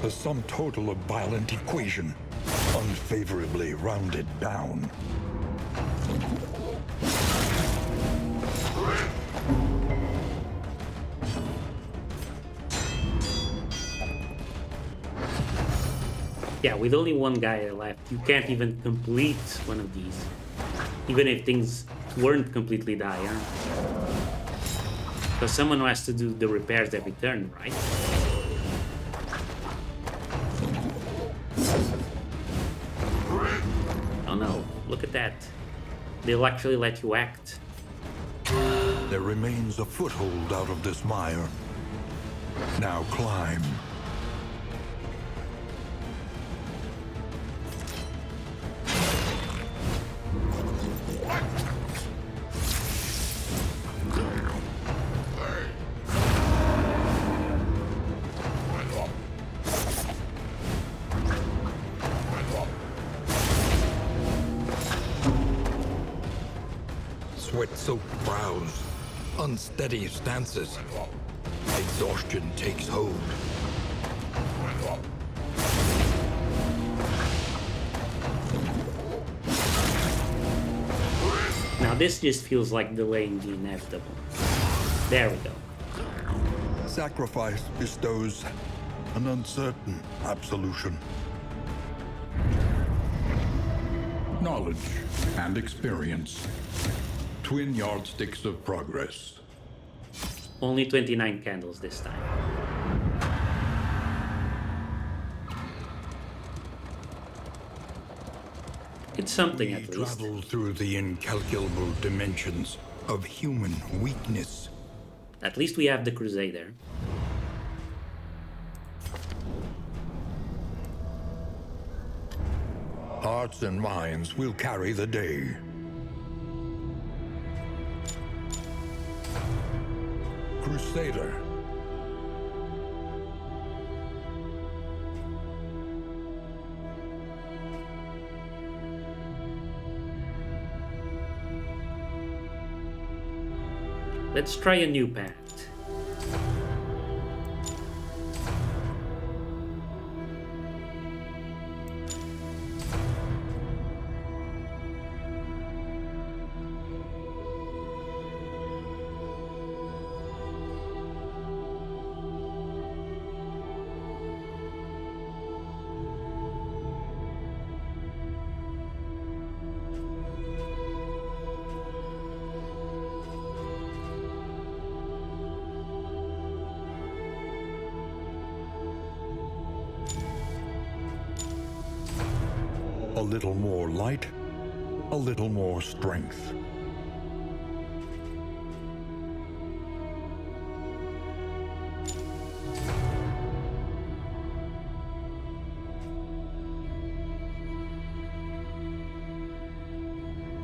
The sum total of violent equation, unfavorably rounded down. Yeah, with only one guy left, you can't even complete one of these. Even if things weren't completely dire. Because someone has to do the repairs every turn, right? Oh no, look at that. They'll actually let you act. There remains a foothold out of this mire. Now climb. Sweat-soaked brows, unsteady stances. Exhaustion takes hold. Now this just feels like delaying the inevitable. There we go. Sacrifice bestows an uncertain absolution. Knowledge and experience. Twin yardsticks of progress. Only 29 candles this time. It's something We at least. travel through the incalculable dimensions of human weakness. At least we have the Crusader. Hearts and minds will carry the day. Crusader. Let's try a new pact. A little more light, a little more strength.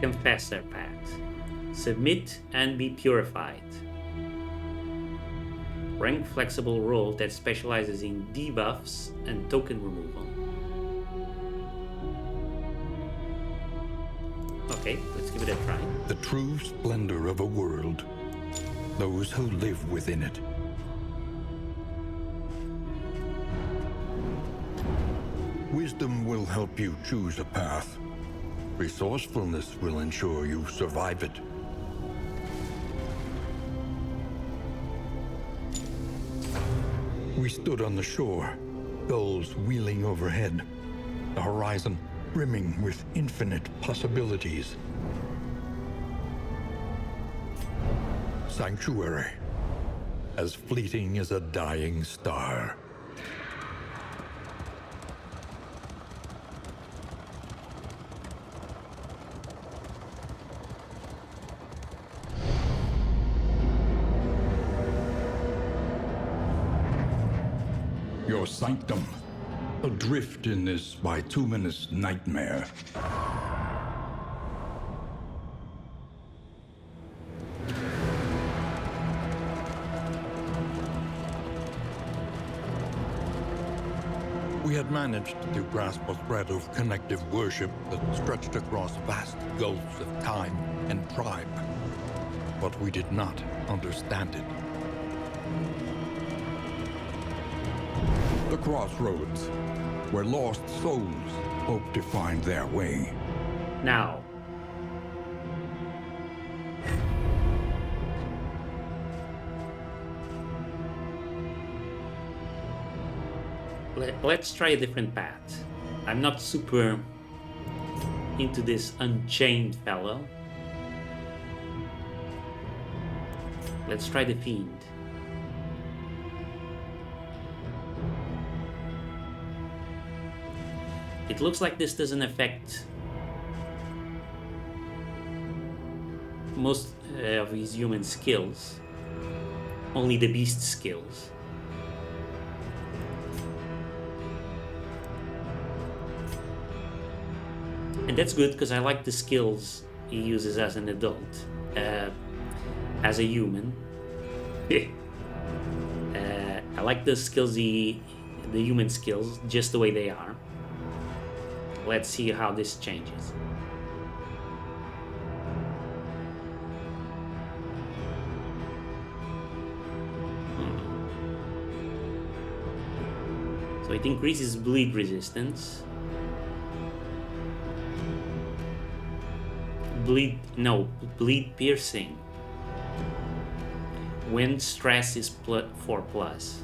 Confessor Pact. Submit and be purified. Rank flexible role that specializes in debuffs and token removal. Okay, let's give it a try. The true splendor of a world. Those who live within it. Wisdom will help you choose a path. Resourcefulness will ensure you survive it. We stood on the shore, gulls wheeling overhead, the horizon brimming with infinite possibilities. Sanctuary, as fleeting as a dying star. Your sanctum, adrift in this bituminous nightmare. We had managed to grasp a thread of connective worship that stretched across vast gulfs of time and tribe, but we did not understand it. The crossroads, where lost souls hope to find their way. Now, let's try a different path. I'm not super into this Unchained fellow. Let's try the Fiend. It looks like this doesn't affect most of his human skills, only the beast skills. And that's good because I like the skills he uses as an adult, as a human. I like the skills, the human skills, just the way they are. Let's see how this changes. So it increases bleed resistance. Bleed piercing. When stress is 4+.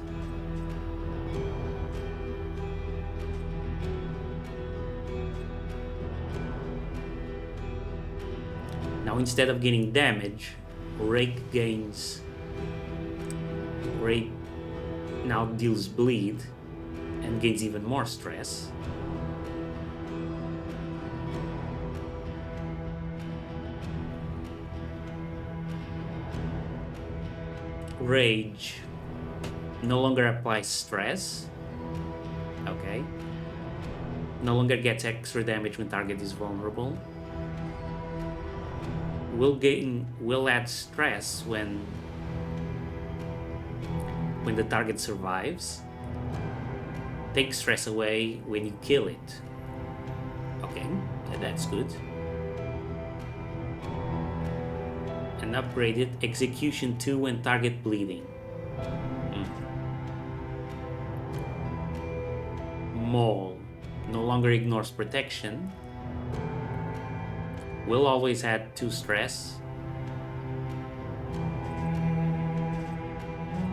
Now instead of gaining damage, Rake now deals bleed and gains even more stress. Rage no longer applies stress. Okay. No longer gets extra damage when target is vulnerable. Will add stress when the target survives. Take stress away when you kill it. Okay, that's good. And upgraded execution 2 when target bleeding. Maul no longer ignores protection. Will always add 2 stress,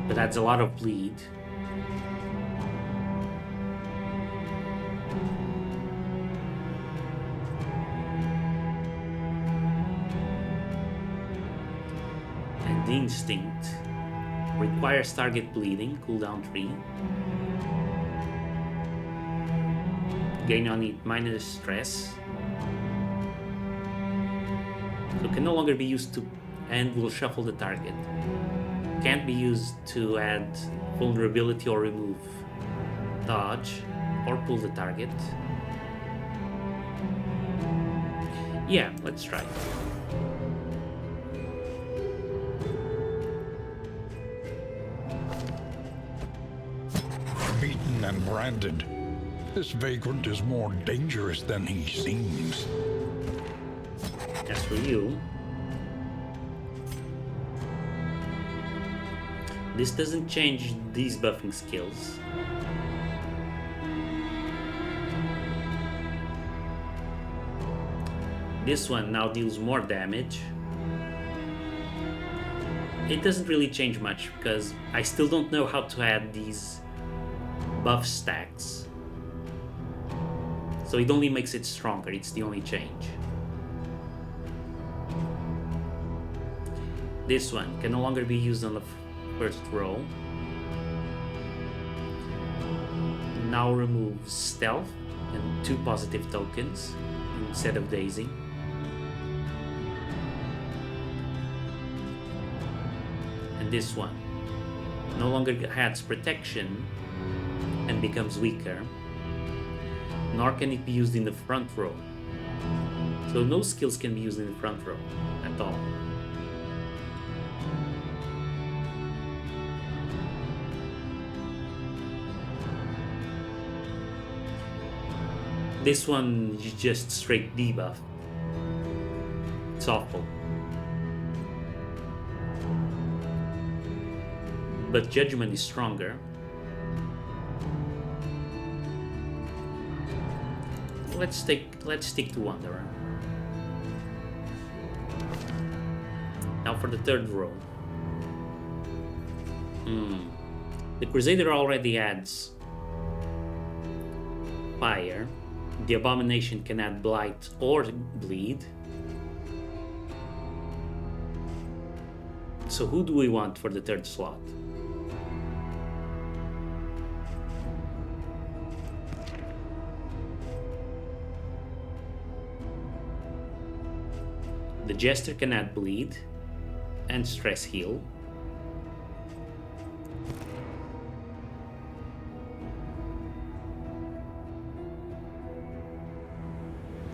but adds a lot of bleed. And Instinct requires target bleeding, cooldown 3. Gain on it minus stress. So can no longer be used to, and will shuffle the target. Can't be used to add vulnerability or remove dodge or pull the target. Yeah, let's try. Beaten and branded, this vagrant is more dangerous than he seems. As for you, this doesn't change these buffing skills. This one now deals more damage. It doesn't really change much because I still don't know how to add these buff stacks. So it only makes it stronger, it's the only change. This one can no longer be used on the first row. Now removes stealth and 2 positive tokens instead of dazing. And this one no longer adds protection and becomes weaker, nor can it be used in the front row. So no skills can be used in the front row at all. This one is just straight debuff. It's awful. But Judgment is stronger. Let's stick to Wanderer. Now for the third row. The Crusader already adds fire. The Abomination can add blight or bleed. So who do we want for the third slot? The Jester can add bleed and stress heal.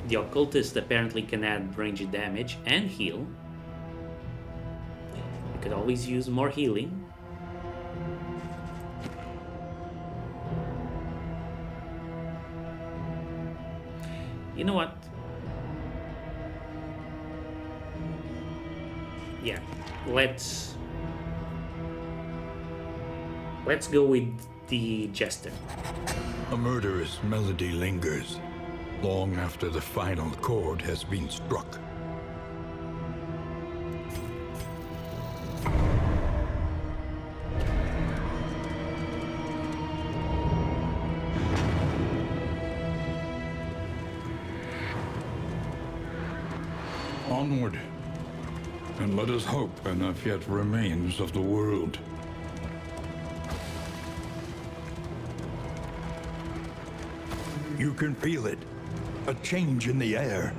The Occultist apparently can add ranged damage and heal. You could always use more healing. You know what? Yeah, let's go with the Jester. A murderous melody lingers long after the final chord has been struck. Onward, and let us hope enough yet remains of the world. You can feel it. A change in the air.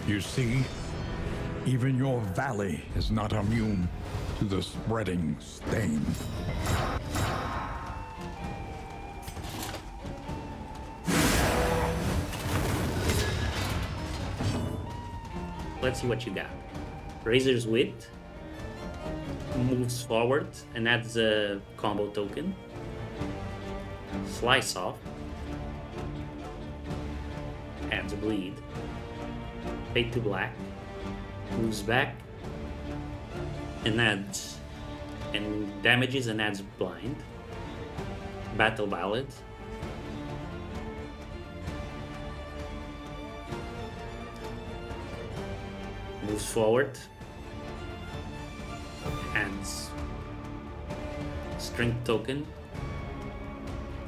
You see, even your valley is not immune to the spreading stain. Let's see what you got. Razor's Wit moves forward and adds a combo token. Slice Off adds a bleed. Fade to Black moves back and adds and damages and adds blind. Battle Ballad moves forward, adds Strength token.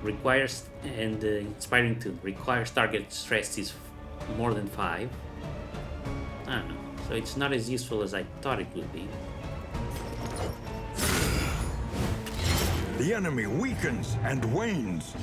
Requires, and Inspiring Tune requires target stress is more than 5. I don't know, so it's not as useful as I thought it would be. The enemy weakens and wanes.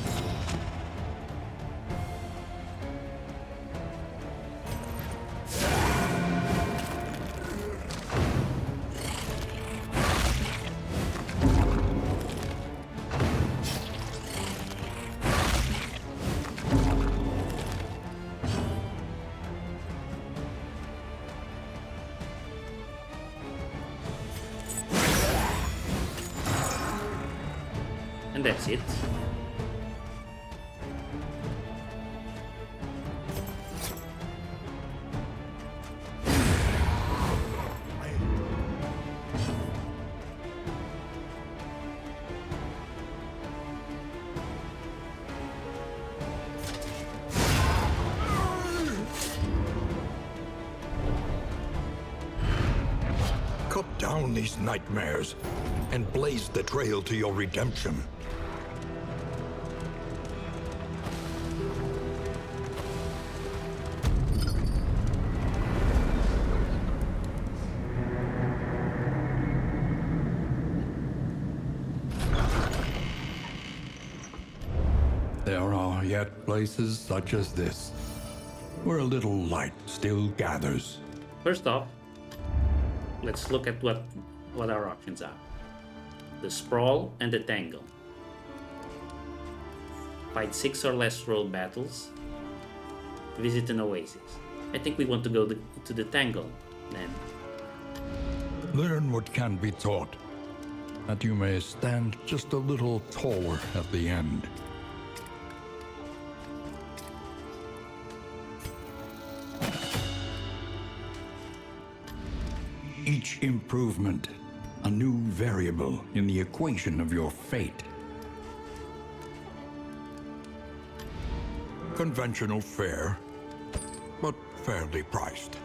And that's it. Cut down these nightmares and blaze the trail to your redemption. There are yet places such as this, where a little light still gathers. First off, let's look at what our options are. The Sprawl and the Tangle. Fight 6 or less world battles. Visit an oasis. I think we want to go to the Tangle, then. Learn what can be taught, that you may stand just a little taller at the end. Each improvement, a new variable in the equation of your fate. Conventional fare, but fairly priced.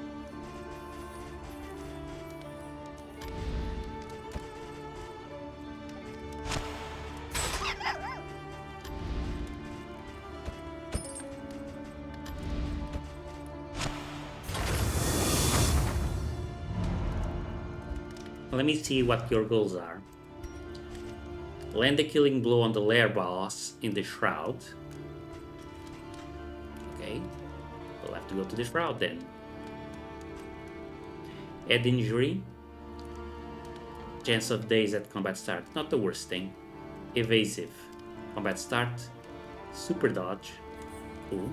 Let me see what your goals are. Land a killing blow on the lair boss in the Shroud. Okay, we'll have to go to the Shroud then. Add injury. Chance of days at combat start, not the worst thing. Evasive. Combat start. Super dodge. Cool.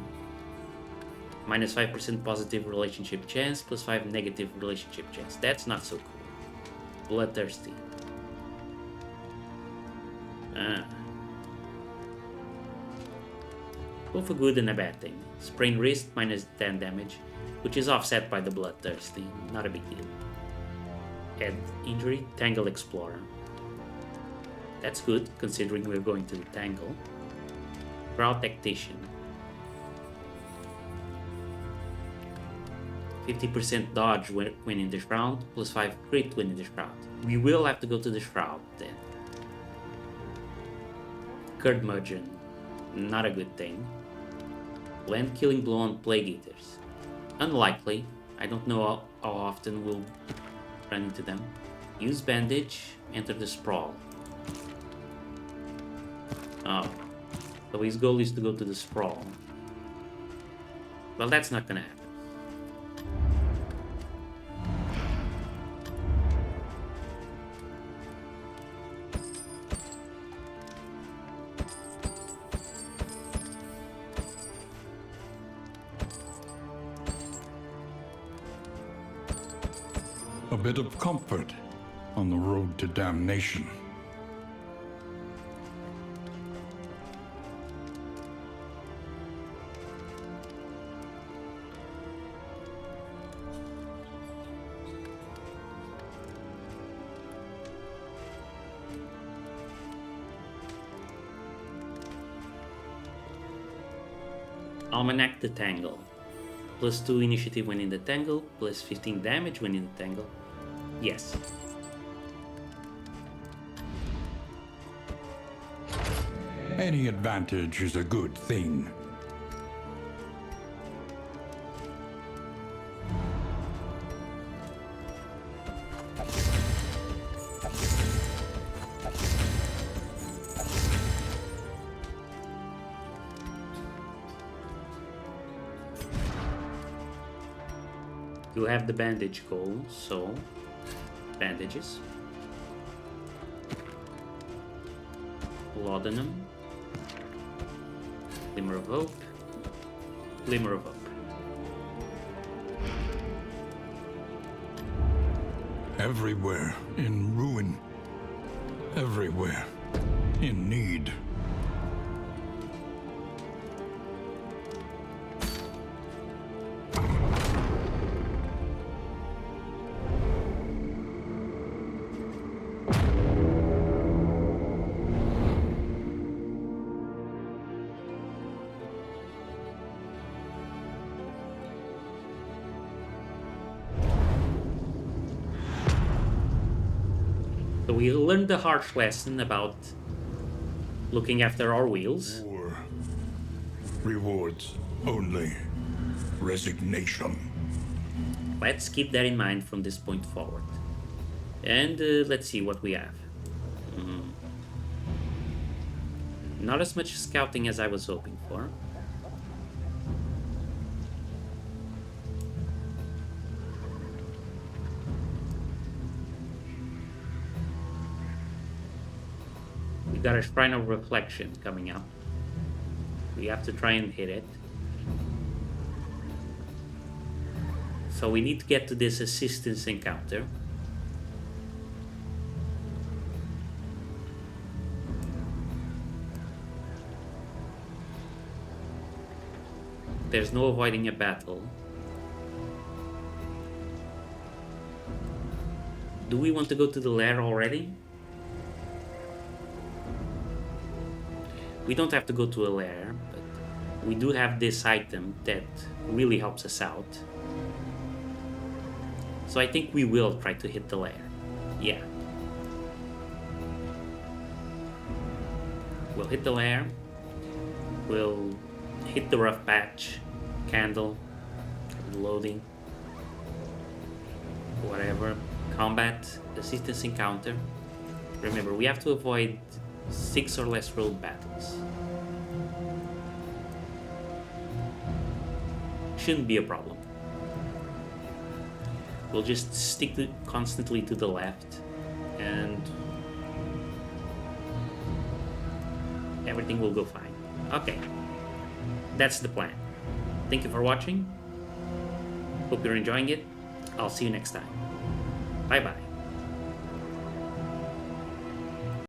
Minus 5% positive relationship chance, plus 5 negative relationship chance. That's not so cool. Bloodthirsty. Both a good and a bad thing. Sprain wrist minus 10 damage, which is offset by the Bloodthirsty. Not a big deal. Add injury, Tangle Explorer. That's good, considering we're going to Tangle. Crowd Tactician. 50% dodge when in the Shroud, plus 5 crit when in the Shroud. We will have to go to the Shroud then. Curmudgeon, not a good thing. Land killing blow on Plague Eaters. Unlikely, I don't know how often we'll run into them. Use Bandage, enter the Sprawl. Oh, so his goal is to go to the Sprawl. Well, that's not gonna happen. A bit of comfort on the road to damnation. Almanac the Tangle. Plus 2 initiative when in the Tangle, plus 15 damage when in the Tangle. Yes. Any advantage is a good thing. You have the bandage goal, so bandages. Laudanum. Glimmer of Hope. Glimmer of Hope. Everywhere in ruin. Everywhere in need. So we learned the harsh lesson about looking after our wheels. War. Rewards only resignation. Let's keep that in mind from this point forward. And let's see what we have. Not as much scouting as I was hoping for. We got a Shrine of Reflection coming up. We have to try and hit it. So we need to get to this assistance encounter. There's no avoiding a battle. Do we want to go to the lair already? We don't have to go to a lair, but we do have this item that really helps us out. So I think we will try to hit the lair. Yeah. We'll hit the lair. We'll hit the rough patch. Candle. Loading. Whatever. Combat. Assistance encounter. Remember, we have to avoid 6 or less rolled battles. Shouldn't be a problem. We'll just stick constantly to the left and everything will go fine. Okay, that's the plan. Thank you for watching. Hope you're enjoying it. I'll see you next time. Bye bye.